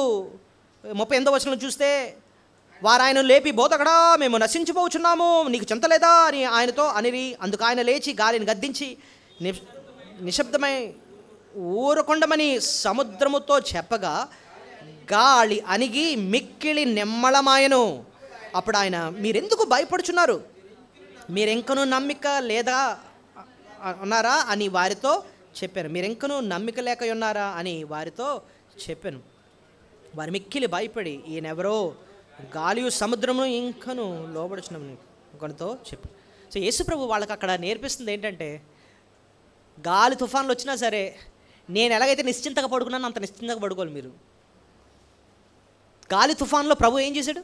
38వ వచనంలో చూస్తే వారు ఆయన లేపి, బోధకుడా మేము నశించిపోచున్నాము, నీకు చింత లేదా అని ఆయనతో అనిరి. అందుకు ఆయన లేచి గాలిని గద్దించి, నిశ్శబ్దమై ఊరకొండమని సముద్రముతో చెప్పగా గాలి అణిగి మిక్కిలి నిమ్మళమాయను. అప్పుడు ఆయన, మీరెందుకు భయపడుచున్నారు, మీరెంకనూ నమ్మిక లేదా ఉన్నారా అని వారితో చెప్పాను. మీరెంకనూ నమ్మిక లేక ఉన్నారా అని వారితో చెప్పాను. వారు మిక్కిలి భయపడి, ఈయనెవరో గాలియు సముద్రమును ఇంకను లోబడుచున్నామని కొనతో చెప్పు. సో యేసుప్రభు వాళ్ళకి అక్కడ నేర్పిస్తుంది ఏంటంటే, గాలి తుఫాన్లు వచ్చినా సరే నేను ఎలాగైతే నిశ్చింతగా పడుకున్నానో అంత నిశ్చింతగా పడుకోవాలి మీరు. గాలి తుఫాన్లో ప్రభు ఏం చేశాడు?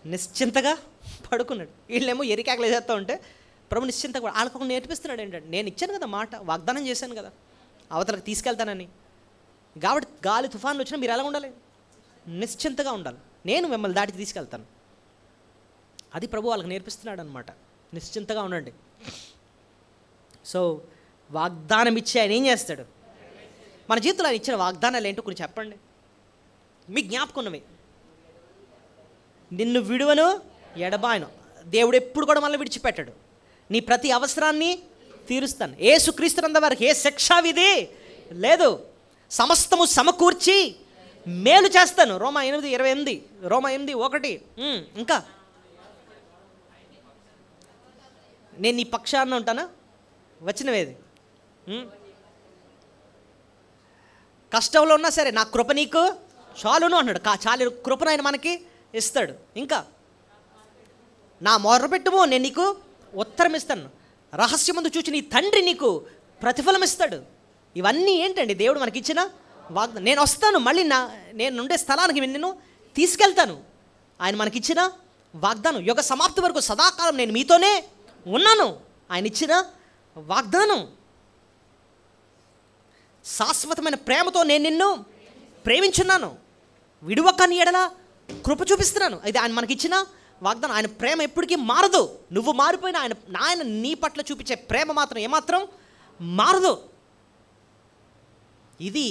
నిశ్చింతగా పడుకున్నాడు. వీళ్ళేమో ఎరికాకలు వేసేస్తూ ఉంటే ప్రభు నిశ్చింతగా వాళ్ళకు నేర్పిస్తున్నాడు ఏంటంటే, నేను ఇచ్చాను కదా మాట, వాగ్దానం చేశాను కదా అవతలకు తీసుకెళ్తానని. కాబట్టి గాలి తుఫాన్లు వచ్చినా మీరు ఎలా ఉండాలి? నిశ్చింతగా ఉండాలి. నేను మిమ్మల్ని దాటి తీసుకెళ్తాను. అది ప్రభు వాళ్ళకి నేర్పిస్తున్నాడు అనమాట. నిశ్చింతగా ఉండండి. సో వాగ్దానం ఇచ్చి ఆయన ఏం చేస్తాడు? మన జీవితంలో ఆయన ఇచ్చిన వాగ్దానాలు ఏంటో కొంచెం చెప్పండి. మీ జ్ఞాపకున్నవి. నిన్ను విడువను ఎడబాయను. దేవుడు ఎప్పుడు కూడా మనల్ని విడిచిపెట్టాడు. నీ ప్రతి అవసరాన్ని తీరుస్తాను. యేసుక్రీస్తునందు వారికి ఏ శిక్షా విధి లేదు. సమస్తము సమకూర్చి మేలు చేస్తాను. రోమా 8:28, రోమా 8:1. ఇంకా నేను నీ పక్షాన ఉంటానా? వచ్చినవేది కష్టంలో ఉన్నా సరే నా కృప నీకు చాలును అన్నాడు. చాలు కృపను ఆయన మనకి ఇస్తాడు. ఇంకా నా మొర్రపెట్టుము, నేను నీకు ఉత్తరం ఇస్తాను. రహస్యమందు చూచి నీ తండ్రి నీకు ప్రతిఫలం ఇస్తాడు. ఇవన్నీ ఏంటండి? దేవుడు మనకి ఇచ్చిన వాగ్దానం. నేను వస్తాను, మళ్ళీ నేను ఉండే స్థలానికి నిన్ను తీసుకెళ్తాను. ఆయన మనకిచ్చిన వాగ్దానం. యుగ సమాప్తి వరకు సదాకాలం నేను మీతోనే ఉన్నాను. ఆయన ఇచ్చిన వాగ్దానం. శాశ్వతమైన ప్రేమతో నేను నిన్ను ప్రేమించున్నాను, విడువక నీ ఎడల కృప చూపిస్తున్నాను. ఇది ఆయన మనకిచ్చిన వాగ్దానం. ఆయన ప్రేమ ఎప్పటికీ మారదు. నువ్వు మారిపోయినా ఆయన నీ పట్ల చూపించే ప్రేమ మాత్రం ఏమాత్రం మారదు. ఇది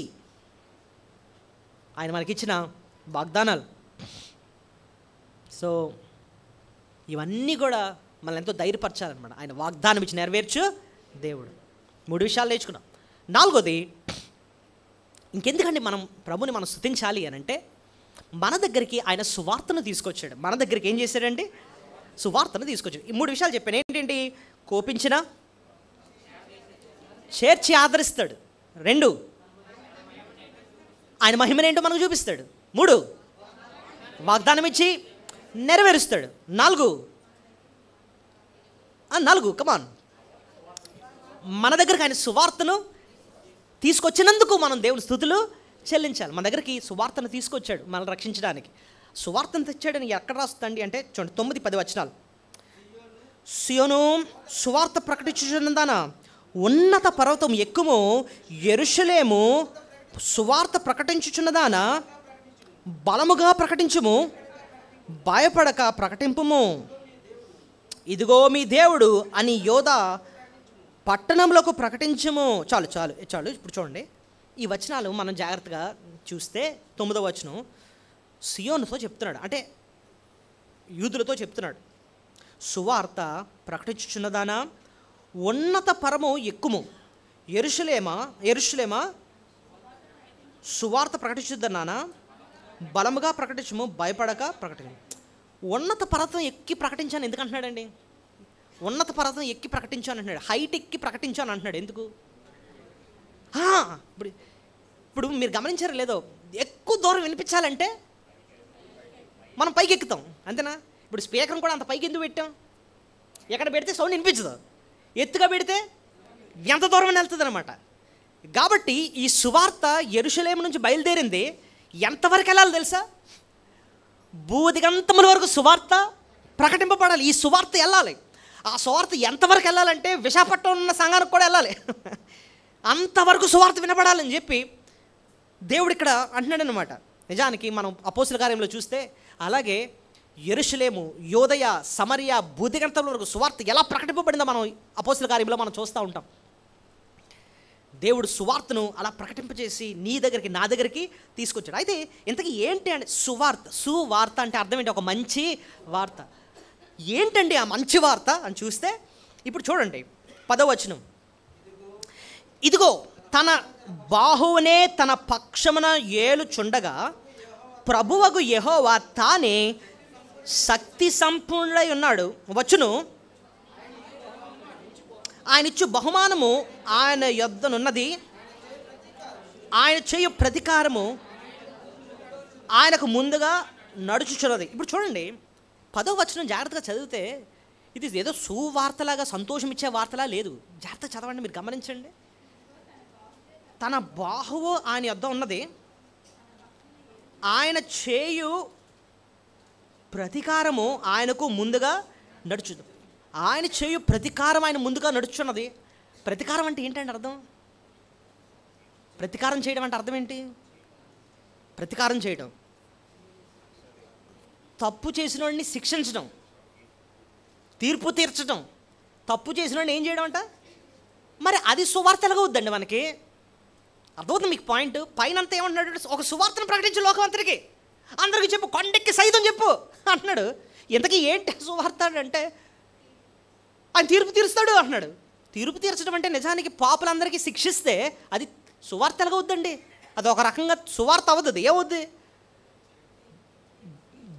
ఆయన మనకిచ్చిన వాగ్దానాలు. సో ఇవన్నీ కూడా మనల్ని ఎంతో ధైర్యపరచాలన్నమాట. ఆయన వాగ్దానం ఇచ్చి నెరవేర్చు దేవుడు. 3 విషయాలు నేర్చుకున్నాం. 4వది, ఇంకెందుకంటే మనం ప్రభుని మనం స్తుతించాలి అని అంటే, మన దగ్గరికి ఆయన సువార్తను తీసుకొచ్చాడు. మన దగ్గరికి ఏం చేశాడండి? సువార్తను తీసుకొచ్చాడు. ఈ 3 విషయాలు చెప్పాను. ఏంటండి? కోపించిన చేర్చి ఆదరిస్తాడు. 2, ఆయన మహిమనేంటో మనకు చూపిస్తాడు. 3, వాగ్దానం ఇచ్చి నెరవేరుస్తాడు. 4 కమాన్, మన దగ్గరికి ఆయన సువార్తను తీసుకొచ్చినందుకు మనం దేవుని స్తుతులు చెల్లించాలి. మన దగ్గరికి సువార్తను తీసుకొచ్చాడు మనల్ని రక్షించడానికి. సువార్తను తెచ్చాడని ఎక్కడ రాస్తుందండి అంటే చూడండి, 9-10 వచనాలు. సియోను సువార్త ప్రకటించుచున్నదానా, ఉన్నత పర్వతం ఎక్కుము, యెరూషలేము సువార్త ప్రకటించుచున్నదానా, బలముగా ప్రకటించుము, భయపడక ప్రకటింపుము. ఇదిగో మీ దేవుడు అని యోధా పట్టణంలోకి ప్రకటించము. చాలు చాలు చాలు. ఇప్పుడు చూడండి, ఈ వచనాలు మనం జాగ్రత్తగా చూస్తే 9వ వచనం సియోనుతో చెప్తున్నాడు, అంటే యూదులతో చెప్తున్నాడు. సువార్త ప్రకటించుచున్నదానా, ఉన్నత పరము ఎక్కుము, యెరూషలేమా సువార్త ప్రకటించుద్దన్నానా, బలముగా ప్రకటించము, భయపడక ప్రకటించము. ఉన్నత పర్వతం ఎక్కి ప్రకటించాను ఎందుకంటున్నాడండి? ఉన్నత పర్వతం ఎక్కి ప్రకటించాను అంటున్నాడు. హైట్ ఎక్కి ప్రకటించాను అంటున్నాడు. ఎందుకు? ఇప్పుడు మీరు గమనించారో లేదో, ఎక్కువ దూరం వినిపించాలంటే మనం పైకి ఎక్కుతాం, అంతేనా? ఇప్పుడు స్పీకర్ని కూడా అంత పైకి ఎందుకు పెట్టాం? ఎక్కడ పెడితే సౌండ్ వినిపించదు, ఎత్తుగా పెడితే ఎంత దూరం వెళ్తుంది అనమాట. కాబట్టి ఈ సువార్త యెరూషలేము నుంచి బయలుదేరింది ఎంతవరకు వెళ్ళాలి తెలుసా? భూదిగంతముల వరకు సువార్త ప్రకటింపబడాలి. ఈ సువార్త వెళ్ళాలి. ఆ సువార్త ఎంతవరకు వెళ్ళాలంటే విశాఖపట్నం ఉన్న సంఘానికి కూడా వెళ్ళాలి. అంతవరకు సువార్త వినపడాలని చెప్పి దేవుడు ఇక్కడ అంటున్నాడు అనమాట. నిజానికి మనం అపోస్తుల కార్యంలో చూస్తే అలాగే యెరూషలేము, యోదయ, సమరయ, భూదిగంతముల వరకు సువార్త ఎలా ప్రకటింపబడిందో మనం అపోస్తుల కార్యంలో మనం చూస్తూ ఉంటాం. దేవుడు సువార్తను అలా ప్రకటింపజేసి నీ దగ్గరికి నా దగ్గరికి తీసుకొచ్చాడు. అయితే ఇంతకీ ఏంటి అంటే సువార్త అంటే అర్థం ఏంటి? ఒక మంచి వార్త. ఏంటండి ఆ మంచి వార్త అని చూస్తే ఇప్పుడు చూడండి 10వ వచనం. ఇదిగో తన బాహువునే తన పక్షమున ఏలుచుండగా ప్రభువగు యెహోవా తానే శక్తి సంపూర్ణుడై ఉన్నాడు. వచ్చును, ఆయన ఇచ్చు బహుమానము ఆయన యొద్దనున్నది, ఆయన చేయు ప్రతీకారము ఆయనకు ముందుగా నడుచుచున్నది. ఇప్పుడు చూడండి, 10వ వచనం జాగ్రత్తగా చదివితే ఇది ఏదో సువార్తలాగా సంతోషం ఇచ్చే వార్తలా లేదు. జాగ్రత్తగా చదవండి, మీరు గమనించండి. తన బాహువు ఆయన యొద్ద ఉన్నది, ఆయన చేయు ప్రతీకారము ఆయనకు ముందుగా నడుచుదు. ఆయన చేయు ప్రతీకారం ఆయన ముందుగా నడుచున్నది. ప్రతీకారం అంటే ఏంటంటే అర్థం? ప్రతీకారం చేయడం అంటే అర్థం ఏంటి? ప్రతీకారం చేయడం, తప్పు చేసిన వాడిని శిక్షించడం, తీర్పు తీర్చడం. తప్పు చేసిన వాడిని ఏం చేయడం అంట? మరి అది సువార్త ఎలాగ వద్దండి మనకి? అర్థమవుతుంది మీకు పాయింట్? పైన అంతా ఏమంటున్నాడు? ఒక సువార్తను ప్రకటించే లోకం అంతరికి, అందరికీ చెప్పు, కొండెక్కి సైతం చెప్పు అంటున్నాడు. ఇంతకీ ఏంటి సువార్త అంటే ఆయన తీర్పు తీరుస్తాడు అంటున్నాడు. తీర్పు తీర్చడం అంటే నిజానికి పాపులందరికీ శిక్షిస్తే అది సువార్త ఎలాగ వద్దండి? అది ఒక రకంగా సువార్త అవ్వదు. ఏమవుద్ది?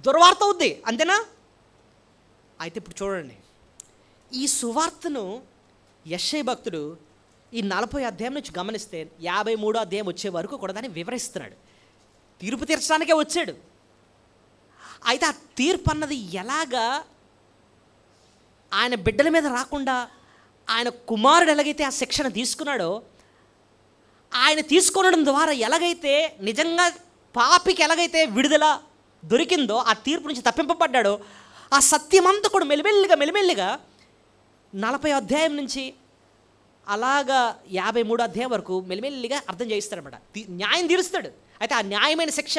దుర్వార్త అవుద్ది, అంతేనా? అయితే ఇప్పుడు చూడండి, ఈ సువార్తను యెషయా భక్తుడు ఈ 40 అధ్యాయం నుంచి గమనిస్తే 53వ అధ్యాయం వచ్చే వరకు కూడా దాన్ని వివరిస్తున్నాడు. తీర్పు తీర్చడానికే వచ్చాడు. అయితే ఆ తీర్పు అన్నది ఎలాగా ఆయన బిడ్డల మీద రాకుండా ఆయన కుమారుడు ఎలాగైతే ఆ శిక్షణ తీసుకున్నాడో, ఆయన తీసుకొనడం ద్వారా ఎలాగైతే నిజంగా పాపికి ఎలాగైతే విడుదల దొరికిందో, ఆ తీర్పు నుంచి తప్పింపబడ్డాడో, ఆ సత్యమంతా కూడా మెల్లిమెల్లిగా 40వ అధ్యాయం నుంచి అలాగా 53వ అధ్యాయం వరకు మెల్లిమెల్లిగా అర్థం చేయిస్తాడనమాట. న్యాయం తీరుస్తాడు. అయితే ఆ న్యాయమైన శిక్ష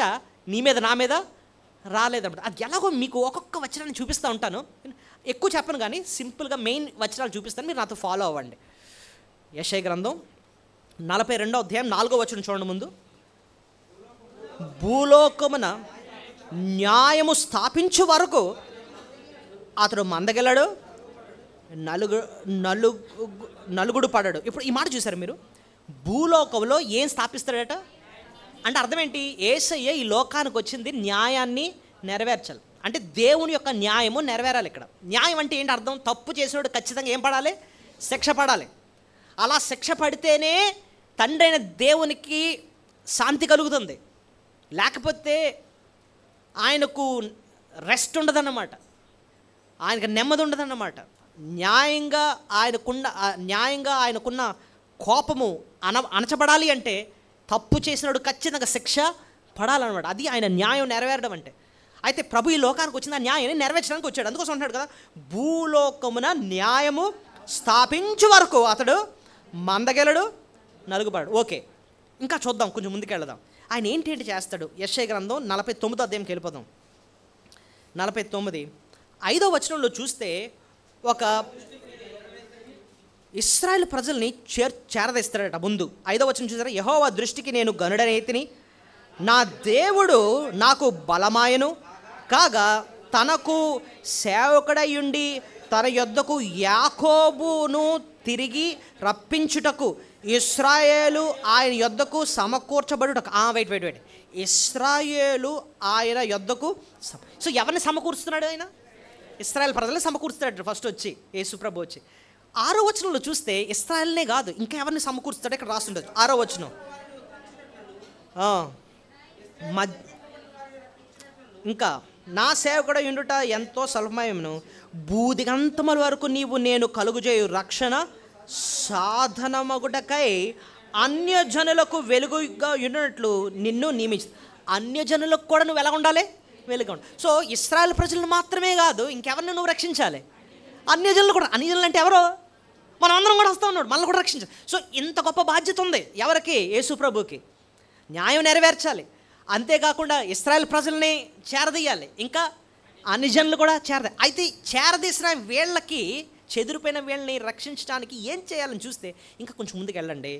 నీ మీద నా మీద రాలేదన్నమాట. అది ఎలాగో మీకు ఒక్కొక్క వచనాన్ని చూపిస్తూ ఉంటాను. ఎక్కువ చెప్పను కానీ సింపుల్గా మెయిన్ వచనాలు చూపిస్తాను, మీరు నాతో ఫాలో అవ్వండి. యెషయా గ్రంథం 42వ అధ్యాయం 4వ వచనం చూడండి. ముందు, భూలోకమున న్యాయము స్థాపించు వరకు అతడు మందగెలడు, నలుగుడు పడడు. ఇప్పుడు ఈ మాట చూసారు మీరు? భూలోకంలో ఏం స్థాపిస్తాడట అంటే అర్థం ఏంటి? యేసయ్య ఈ లోకానికి వచ్చింది న్యాయాన్ని నెరవేర్చాలి. అంటే దేవుని యొక్క న్యాయము నెరవేరాలి. ఇక్కడ న్యాయం అంటే ఏంటి అర్థం? తప్పు చేసినోడు ఖచ్చితంగా ఏం పడాలి? శిక్ష పడాలి. అలా శిక్ష పడితేనే తండ్రి అయిన దేవునికి శాంతి కలుగుతుంది. లేకపోతే ఆయనకు రెస్ట్ ఉండదన్నమాట, ఆయనకు నెమ్మది ఉండదన్నమాట. న్యాయంగా ఆయనకున్న కోపము అణచబడాలి అంటే తప్పు చేసినోడు ఖచ్చితంగా శిక్ష పడాలన్నమాట. అది ఆయన న్యాయం నెరవేరడం అంటే. అయితే ప్రభు ఈ లోకానికి వచ్చిన న్యాయాన్ని నెరవేర్చడానికి వచ్చాడు. అందుకోసం అంటాడు కదా, భూలోకమున న్యాయము స్థాపించు వరకు అతడు మందగెలడు, నలుగుబడు. ఓకే, ఇంకా చూద్దాం, కొంచెం ముందుకెళ్దాం. ఆయన ఏంటి చేస్తాడు? యెషయా గ్రంథం 49వ అధ్యాయంకి వెళ్ళిపోదాం. 49 5వ వచనంలో చూస్తే ఒక ఇశ్రాయేలు ప్రజల్ని చేరదీస్తాడట. ముందు 5వ వచనం చూసారా? యెహోవా దృష్టికి నేను గనుడనైతిని, నా దేవుడు నాకు బలమాయను కాగా, తనకు సేవకుడయుండి తన యొద్దకు యాకోబును తిరిగి రప్పించుటకు ఇశ్రాయేలు ఆయన యొద్దకు సమకూర్చబడుటకు. వెయిట్ ఇశ్రాయేలు ఆయన యొద్దకు. సో ఎవరిని సమకూరుస్తున్నాడు ఆయన? ఇశ్రాయేల్ ప్రజల్ని సమకూరుస్తాడు. ఫస్ట్ వచ్చి యేసుప్రభు వచ్చి 6వ వచనంలో చూస్తే ఇశ్రాయేల్నే కాదు ఇంకా ఎవరిని సమకూరుస్తాడు ఇక్కడ రాస్తుండదు. 6వ వచనం, ఇంకా నా సేవకుడ ఉండుట ఎంతో స్వల్పమయమును, భూదిగంతముల వరకు నీవు నేను కలుగుజేయు రక్షణ సాధనమగుటకై అన్యజనులకు వెలుగుగా ఉన్నట్లు నిన్ను నియమించు. అన్యజనులకు కూడా నువ్వు ఎలా ఉండాలి? వెలుగుగా ఉండాలి. సో ఇశ్రాయేల్ ప్రజలను మాత్రమే కాదు, ఇంకెవరిని నువ్వు రక్షించాలి? అన్యజనులు కూడా. అన్యజనులు అంటే ఎవరో? మనం అందరం కూడా వస్తూ ఉన్నాడు, మనల్ని కూడా రక్షించాలి. సో ఇంత గొప్ప బాధ్యత ఉంది ఎవరికి? యేసు ప్రభుకి. న్యాయం నెరవేర్చాలి, అంతేకాకుండా ఇశ్రాయేల్ ప్రజల్ని చేరదీయాలి, ఇంకా అన్యజనులు కూడా అయితే చేరదీసిన వీళ్ళకి, చెదిరిపోయిన వీళ్ళని రక్షించడానికి ఏం చేయాలని చూస్తే ఇంకా కొంచెం ముందుకు వెళ్ళండి.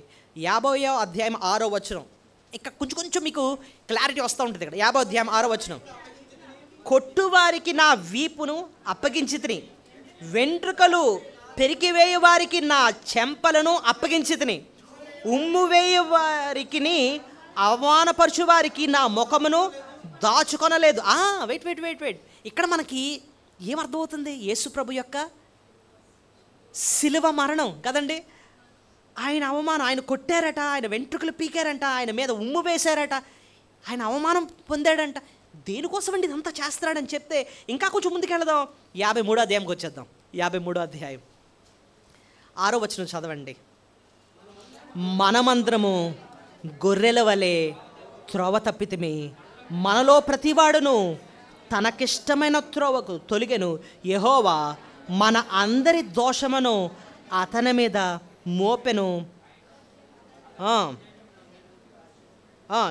50వ అధ్యాయం 6వ వచనం. ఇంకా కొంచెం మీకు క్లారిటీ వస్తూ ఉంటుంది ఇక్కడ. 50వ అధ్యాయం 6వ వచనం, కొట్టువారికి నా వీపును అప్పగించితిని, వెంట్రుకలు పెరికివేయ వారికి నా చెంపలను అప్పగించితిని, ఉమ్ము వేయ వారికిని అవమానపరచు వారికి నా ముఖమును దాచుకొనలేదు. వెయిట్. ఇక్కడ మనకి ఏమర్థమవుతుంది? యేసు ప్రభు యొక్క శిలువ మరణం కదండి. ఆయన అవమానం, ఆయన కొట్టారట, ఆయన వెంట్రుకలు పీకారంట, ఆయన మీద ఉమ్ము వేశారట, ఆయన అవమానం పొందాడంట. దేనికోసం అండి ఇదంతా చేస్తున్నాడని చెప్తే ఇంకా కొంచెం ముందుకెళ్దాం. 53వ అధ్యాయంకి వచ్చేద్దాం. 53వ అధ్యాయం 6వ వచనం చదవండి. మనమందరము గొర్రెల వలె త్రోవ తప్పితిమి, మనలో ప్రతివాడును తనకిష్టమైన త్రోవకు తొలిగెను, యెహోవా మన అందరి దోషమును అతని మీద మోపెను.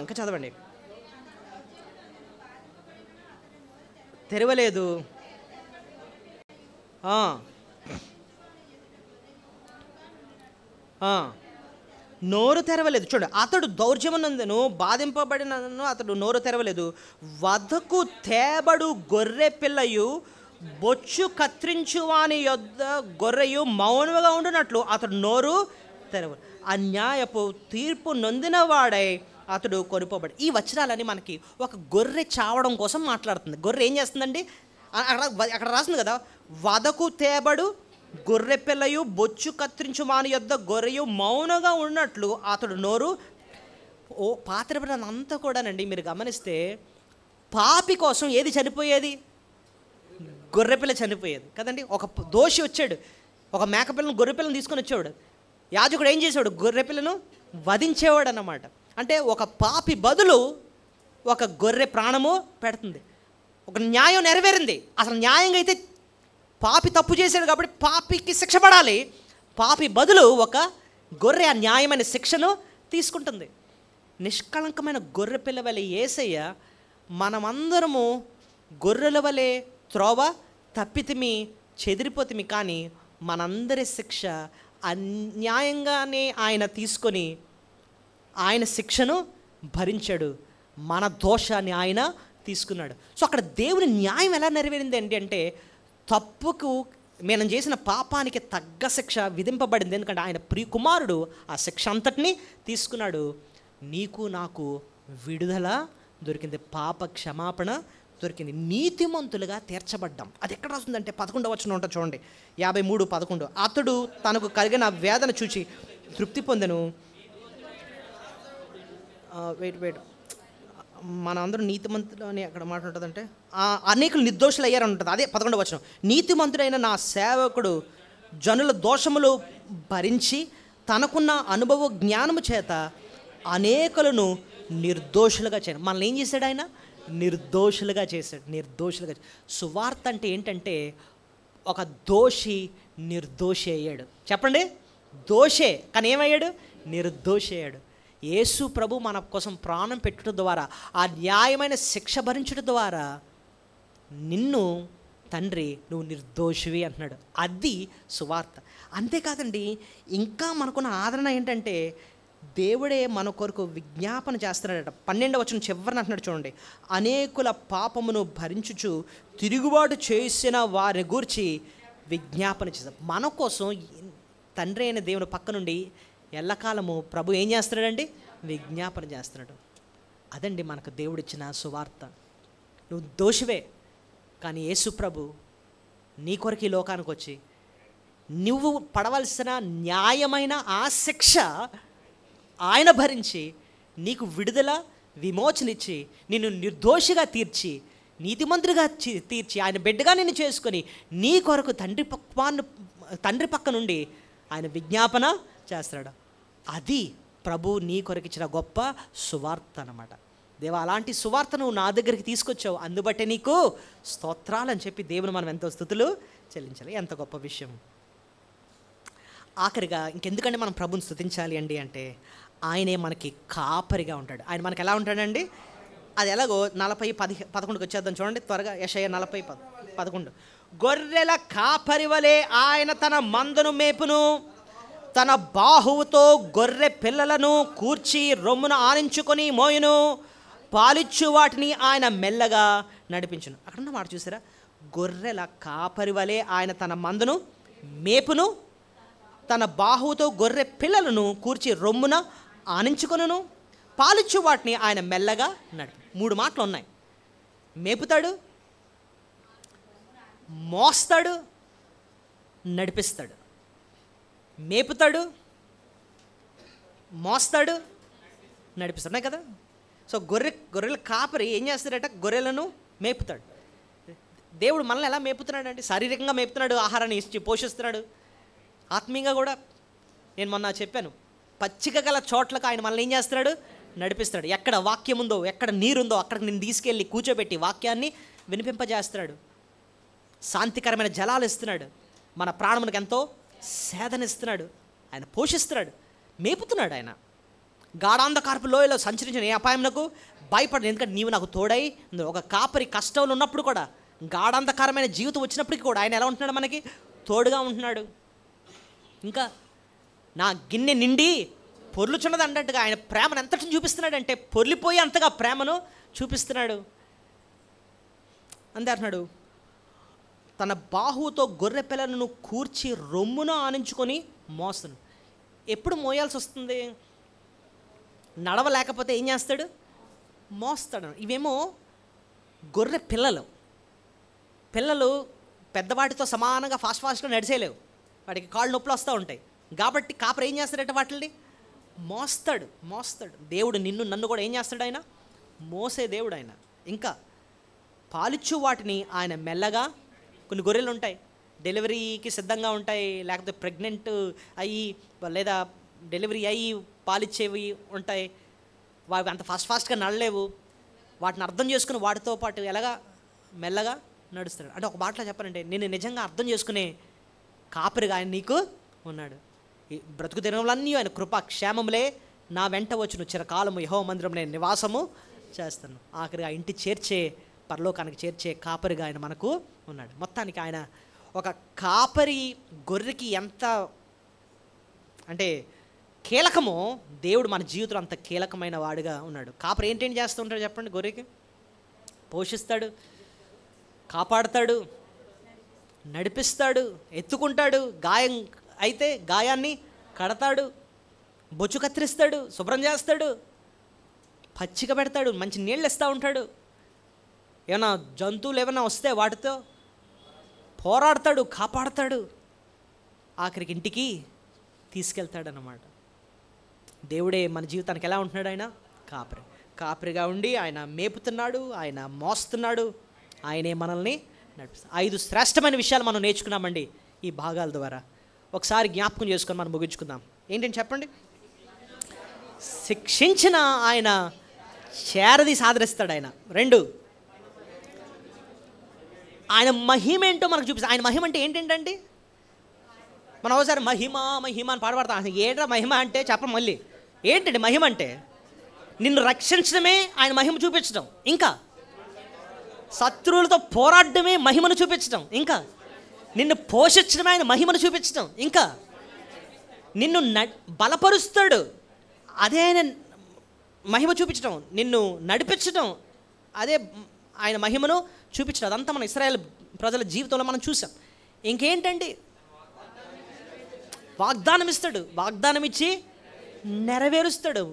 ఇంకా చదవండి. తెరవలేదు, నోరు తెరవలేదు. చూడండి, అతడు దౌర్జన్యమునందును బాధింపబడినను అతడు నోరు తెరవలేదు. వధకు తేబడు గొర్రె పిల్లయు బొచ్చు కత్తిరించువాని యొద్ద గొర్రెయు మౌనముగా ఉండునట్లు అతడు నోరు తెరవడు. అన్యాయపు తీర్పు నొందిన వాడై అతడు కొనుపోబడి. ఈ వచనాలని మనకి ఒక గొర్రె చావడం కోసం మాట్లాడుతుంది. గొర్రె ఏం చేస్తుందండి? అక్కడ రాస్తుంది కదా, వధకు తేబడు గొర్రె పిల్లయు బొచ్చు కత్తిరించు వాని యొద్ద గొర్రెయు మౌనంగా ఉన్నట్లు అతడు నోరు. పాత నిబంధన అంతా కూడానండి మీరు గమనిస్తే పాపి కోసం ఏది చనిపోయేది? గొర్రెపిల్ల చనిపోయేది కదండి. ఒక దోషి వచ్చాడు, ఒక మేకపిల్లను గొర్రెపిల్లను తీసుకొని వచ్చేవాడు. యాజకుడు ఏం చేసేవాడు? గొర్రెపిల్లను వధించేవాడు అన్నమాట. అంటే ఒక పాపి బదులు ఒక గొర్రె ప్రాణము పెడుతుంది. ఒక న్యాయం నెరవేరింది. అసలు న్యాయంగా అయితే పాపి తప్పు చేశాడు కాబట్టి పాపికి శిక్ష పడాలి. పాపి బదులు ఒక గొర్రె ఆ న్యాయమైన శిక్షను తీసుకుంటుంది. నిష్కళంకమైన గొర్రె పిల్ల వలె యేసయ్య మనమందరము గొర్రెల వలె త్రోవ తప్పితిమి, చెదిరిపోతిమి, కానీ మనందరి శిక్ష అన్యాయంగానే ఆయన తీసుకొని ఆయన శిక్షను భరించాడు. మన దోషాన్ని ఆయన తీసుకున్నాడు. సో అక్కడ దేవుని న్యాయం ఎలా నెరవేరింది అంటే తప్పుకు మనం చేసిన పాపానికి తగ్గ శిక్ష విధింపబడింది. ఎందుకంటే ఆయన ప్రియకుమారుడు ఆ శిక్ష అంతటిని తీసుకున్నాడు. నీకు నాకు విడుదల దొరికింది, పాప క్షమాపణ దొరికింది, నీతిమంతులుగా తీర్చబడ్డాం. అది ఎక్కడ రాస్తుందంటే 11వ వచనం ఉంటుంది చూడండి, 53:11. అతడు తనకు కలిగిన వేదన చూచి తృప్తి పొందెను. వెయిట్ మన అందరూ నీతిమంతులు అని అక్కడ మాట ఉంటుందంటే అనేకులు నిర్దోషులు అయ్యారని ఉంటుంది. అదే 11వ వచనం. నీతిమంతుడైన నా సేవకుడు జనుల దోషములు భరించి తనకున్న అనుభవ జ్ఞానము చేత అనేకులను నిర్దోషులుగా చేయను. మనల్ని ఏం చేశాడు? ఆయన నిర్దోషులుగా చేశాడు. నిర్దోషులుగా. సువార్త అంటే ఏంటంటే ఒక దోషి నిర్దోషి అయ్యాడు. చెప్పండి, దోషే కానీ ఏమయ్యాడు? నిర్దోషి అయ్యాడు. యేసు ప్రభు మన కోసం ప్రాణం పెట్టడం ద్వారా, ఆ న్యాయమైన శిక్ష భరించడం ద్వారా నిన్ను తండ్రి నువ్వు నిర్దోషివి అంటున్నాడు. అది సువార్త. అంతేకాదండి, ఇంకా మనకున్న ఆదరణ ఏంటంటే దేవుడే మన కొరకు విజ్ఞాపన చేస్తున్నాడట. 12వ వచనం చివరిని అంటున్నాడు చూడండి, అనేకుల పాపమును భరించుచు తిరుగుబాటు చేసిన వారిని గూర్చి విజ్ఞాపన చేస్తాడు. మన కోసం తండ్రి అయిన దేవుని పక్క నుండి ఎల్లకాలము ప్రభు ఏం చేస్తున్నాడండి? విజ్ఞాపన చేస్తున్నాడు. అదండి మనకు దేవుడిచ్చిన సువార్త. నువ్వు దోషివే, కానీ యేసు ప్రభు నీ కొరకు ఈ లోకానికి వచ్చి నువ్వు పడవలసిన న్యాయమైన ఆ శిక్ష ఆయన భరించి నీకు విడుదల విమోచనిచ్చి నిన్ను నిర్దోషిగా తీర్చి నీతిమంతుడిగా తీర్చి ఆయన బిడ్డగా నిన్ను చేసుకొని నీ కొరకు తండ్రి పక్క నుండి ఆయన విజ్ఞాపన చేస్తాడు. అది ప్రభు నీ కొరకు ఇచ్చిన గొప్ప సువార్త అన్నమాట. దేవా, అలాంటి సువార్త నువ్వు నా దగ్గరికి తీసుకొచ్చావు, అందుబట్టే నీకు స్తోత్రాలని చెప్పి దేవుని మనం ఎంతో స్తుతులు చెల్లించాలి. ఎంత గొప్ప విషయం. ఆఖరిగా ఇంకెందుకంటే మనం ప్రభుని స్తుతించాలి అండి అంటే ఆయనే మనకి కాపరిగా ఉంటాడు. ఆయన మనకి ఎలా ఉంటాడండి? అది ఎలాగో 40:11 వచ్చేద్దాం చూడండి త్వరగా. యెషయా 40:11. గొర్రెల కాపరి వలె ఆయన తన మందను మేపును, తన బాహువుతో గొర్రె పిల్లలను కూర్చి రొమ్మును ఆనించుకొని మోయును, పాలిచ్చు వాటిని ఆయన మెల్లగా నడిపించును. అక్కడున్న మాట చూసారా? గొర్రెల కాపరి వలె ఆయన తన మందను మేపును, తన బాహువుతో గొర్రె పిల్లలను కూర్చి రొమ్మున ఆనించుకొనును, పాలిచ్చు వాటిని ఆయన మెల్లగా నడిపి. 3 మాటలు ఉన్నాయి. మేపుతాడు, మోస్తాడు, నడిపిస్తాడు. మేపుతాడు, మోస్తాడు, నడిపిస్తాడు కదా. సో గొర్రెల కాపరి ఏం చేస్తాడట? గొర్రెలను మేపుతాడు. దేవుడు మనల్ని ఎలా మేపుతున్నాడు అంటే శారీరకంగా మేపుతున్నాడు, ఆహారాన్ని ఇచ్చి పోషిస్తున్నాడు. ఆత్మీయంగా కూడా నేను మొన్న చెప్పాను, పచ్చిక గల చోట్లకు ఆయన మనల్ని ఏం చేస్తున్నాడు? నడిపిస్తాడు. ఎక్కడ వాక్యం ఉందో, ఎక్కడ నీరుందో అక్కడికి నేను తీసుకెళ్ళి కూర్చోబెట్టి వాక్యాన్ని వినిపింపజేస్తున్నాడు. శాంతికరమైన జలాలు ఇస్తున్నాడు. మన ప్రాణమునికి ఎంతో సేదనిస్తున్నాడు. ఆయన పోషిస్తున్నాడు, మేపుతున్నాడు. ఆయన గాఢాంధకారపు లోయలో సంచరించిన ఏ అపాయమునకు భయపడదు, ఎందుకంటే నీవు నాకు తోడై. ఒక కాపరి కష్టంలో ఉన్నప్పుడు కూడా, గాఢాంధకారమైన జీవితం వచ్చినప్పటికీ కూడా ఆయన ఎలా ఉంటున్నాడు? మనకి తోడుగా ఉంటున్నాడు. ఇంకా నా గిన్నె నిండి పొర్లుచున్నది అన్నట్టుగా ఆయన ప్రేమను ఎంతటిని చూపిస్తున్నాడు అంటే పొర్లిపోయి అంతగా ప్రేమను చూపిస్తున్నాడు. అంతే అంటున్నాడు, తన బాహువుతో గొర్రె పిల్లలను కూర్చి రొమ్మున ఆనించుకొని మోస్తున్నాడు. ఎప్పుడు మోయాల్సి వస్తుంది? నడవలేకపోతే ఏం చేస్తాడు? మోస్తాడు. ఇవేమో గొర్రె పిల్లలు పెద్దవాటితో సమానంగా ఫాస్ట్గా నడిచేయలేవు, వాటికి కాళ్ళు నొప్పులు వస్తూ ఉంటాయి. కాబట్టి కాపరి ఏం చేస్తాడట? వాటిని మోస్తాడు. దేవుడు నిన్ను నన్ను కూడా ఏం చేస్తాడు? ఆయన మోసే దేవుడు ఆయన. ఇంకా పాలిచ్చు వాటిని ఆయన మెల్లగా. కొన్ని గొర్రెలు ఉంటాయి డెలివరీకి సిద్ధంగా ఉంటాయి, లేకపోతే ప్రెగ్నెంట్ అయ్యి లేదా డెలివరీ అయ్యి పాలిచ్చేవి ఉంటాయి. వాటి అంత ఫాస్ట్గా నడలేవు. వాటిని అర్థం చేసుకుని వాటితో పాటు ఎలాగా మెల్లగా నడుస్తాడు. అంటే ఒక మాటలో చెప్పాలంటే నేను నిజంగా అర్థం చేసుకునే కాపరిగా ఆయన నీకు ఉన్నాడు. ఈ బ్రతుకు దినములన్నీ ఆయన కృపా క్షేమములే నా వెంట వచ్చును, చిరకాలము యెహోవా మందిరంలో నేను నివాసము చేస్తాను. ఆఖరిగా ఇంటి చేర్చే, పరలోకానికి చేర్చే కాపరిగా ఆయన మనకు ఉన్నాడు. మొత్తానికి ఆయన ఒక కాపరి గొర్రెకి ఎంత అంటే కీలకమో, దేవుడు మన జీవితంలో అంత కీలకమైన వాడుగా ఉన్నాడు. కాపరి ఏంటేం చేస్తూ ఉంటాడు చెప్పండి? గొర్రెకి పోషిస్తాడు, కాపాడుతాడు, నడిపిస్తాడు, ఎత్తుకుంటాడు, గాయం అయితే గాయాన్ని కడతాడు, బొచ్చు కత్తిరిస్తాడు, శుభ్రం చేస్తాడు, పచ్చిక పెడతాడు, మంచి నీళ్ళు ఇస్తూ ఉంటాడు. ఏమైనా జంతువులు ఏమైనా వస్తే వాటితో పోరాడతాడు, కాపాడతాడు, ఆఖరికి ఇంటికి తీసుకెళ్తాడు అన్నమాట. దేవుడే మన జీవితానికి ఎలా ఉంటున్నాడు? ఆయన కాపరిగా ఉండి ఆయన మేపుతున్నాడు, ఆయన మోస్తున్నాడు, ఆయనే మనల్ని నడిపిస్తాడు. 5 శ్రేష్టమైన విషయాలు మనం నేర్చుకున్నామండి ఈ భాగాల ద్వారా. ఒకసారి జ్ఞాపకం చేసుకొని మనం ముగించుకుందాం. ఏంటంటే చెప్పండి. శిక్షించిన ఆయన చేరదీసి ఆదరిస్తాడు. ఆయన 2 ఆయన మహిమ ఏంటో మనకు చూపిస్తాడు. ఆయన మహిమ అంటే ఏంటంటే మనం ఒకసారి మహిమ అని పాడబడతాం. ఏంట్రా మహిమ అంటే చెప్పం. మళ్ళీ ఏంటండి మహిమ అంటే? నిన్ను రక్షించడమే ఆయన మహిమ చూపించడం, ఇంకా శత్రువులతో పోరాడమే మహిమను చూపించడం, ఇంకా నిన్ను పోషించడమే ఆయన మహిమను చూపించడం, ఇంకా నిన్ను బలపరుస్తాడు, అదే ఆయన మహిమ చూపించడం, నిన్ను నడిపించడం, అదే ఆయన మహిమను చూపించడం. అదంతా మన ఇశ్రాయేలు ప్రజల జీవితంలో మనం చూసాం. ఇంకేంటండి? వాగ్దానం ఇస్తాడు, వాగ్దానం ఇచ్చి నెరవేరుస్తాడు.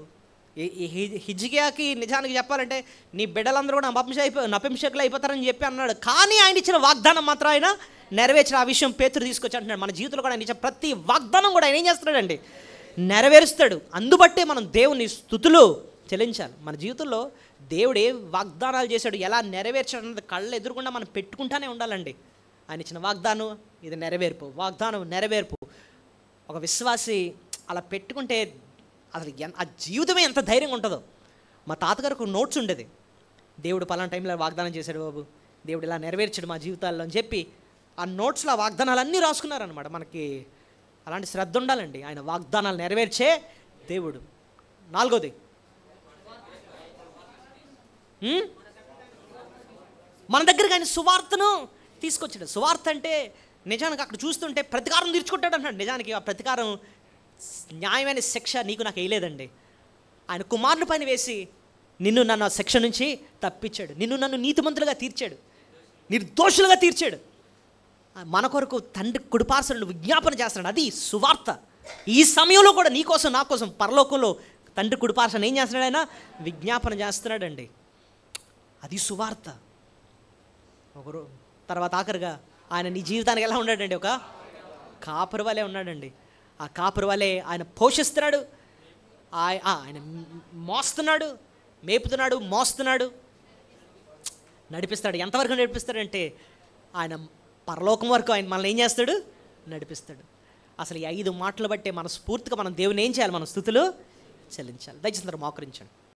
హిజ్కియాకి నిజానికి చెప్పాలంటే నీ బిడ్డలందరూ కూడా నపుంసకులు అయిపోతారని చెప్పి అన్నాడు. కానీ ఆయన ఇచ్చిన వాగ్దానం మాత్రం ఆయన నెరవేర్చిన. ఆ విషయం పేతురు తీసుకొచ్చి అంటున్నాడు. మన జీవితంలో కూడా ఆయన ఇచ్చిన ప్రతి వాగ్దానం కూడా ఆయన ఏం చేస్తున్నాడండి? నెరవేరుస్తాడు. అందుబట్టే మనం దేవుని స్తుతులు చెల్లించాలి. మన జీవితంలో దేవుడు ఏ వాగ్దానాలు చేశాడు, ఎలా నెరవేర్చాడు అన్నది కళ్ళు ఎదురుకుండా మనం పెట్టుకుంటానే ఉండాలండి. ఆయన ఇచ్చిన వాగ్దానం ఇది నెరవేర్పు, వాగ్దానం నెరవేర్పు. ఒక విశ్వాసి అలా పెట్టుకుంటే అసలు ఆ జీవితమే ఎంత ధైర్యంగా ఉంటుందో. మా తాతగారికి నోట్స్ ఉండేది, దేవుడు పలానా టైంలో వాగ్దానం చేశాడు బాబు, దేవుడు ఇలా నెరవేర్చాడు మా జీవితాల్లో అని చెప్పి ఆ నోట్స్లో ఆ వాగ్దానాలన్నీ రాసుకున్నారనమాట. మనకి అలాంటి శ్రద్ధ ఉండాలండి. ఆయన వాగ్దానాలు నెరవేర్చే దేవుడు. 4వది మన దగ్గరికి ఆయన సువార్తను తీసుకొచ్చాడు. సువార్త అంటే నిజానికి అక్కడ చూస్తుంటే ప్రతీకారం తీర్చుకుంటాడు అంటాడు. నిజానికి ఆ ప్రతీకారం న్యాయమైన శిక్ష నీకు నాకు వేయలేదండి. ఆయన కుమారుని పైన వేసి నిన్ను నన్ను ఆ శిక్ష నుంచి తప్పించాడు, నిన్ను నన్ను నీతిమంతులుగా తీర్చాడు, నిర్దోషులుగా తీర్చాడు. మన కొరకు తండ్రి కుడిపార్శ్వను విజ్ఞాపన చేస్తున్నాడు. అది సువార్త. ఈ సమయంలో కూడా నీ కోసం నా కోసం పరలోకంలో తండ్రి కుడిపార్శ్వను ఏం చేస్తున్నాడు? ఆయన విజ్ఞాపన చేస్తున్నాడండి. అది సువార్త. ఒకరు తర్వాత ఆఖరిగా ఆయన నీ జీవితానికి ఎలా ఉన్నాడండి? ఒక కాపరి వలే ఉన్నాడండి. ఆ కాపరి వలే ఆయన పోషిస్తున్నాడు, ఆయన మోస్తున్నాడు, మేపుతున్నాడు, మోస్తున్నాడు, నడిపిస్తాడు. ఎంతవరకు నడిపిస్తాడంటే ఆయన పరలోకం వరకు ఆయన మనల్ని ఏం చేస్తాడు? నడిపిస్తాడు. అసలు ఈ 5 మాటలు బట్టే మనస్ఫూర్తిగా మనం దేవుని ఏం చేయాలి? మన స్తుతులు చెల్లించాలి. దయచేసి అందరూ మోకరించండి.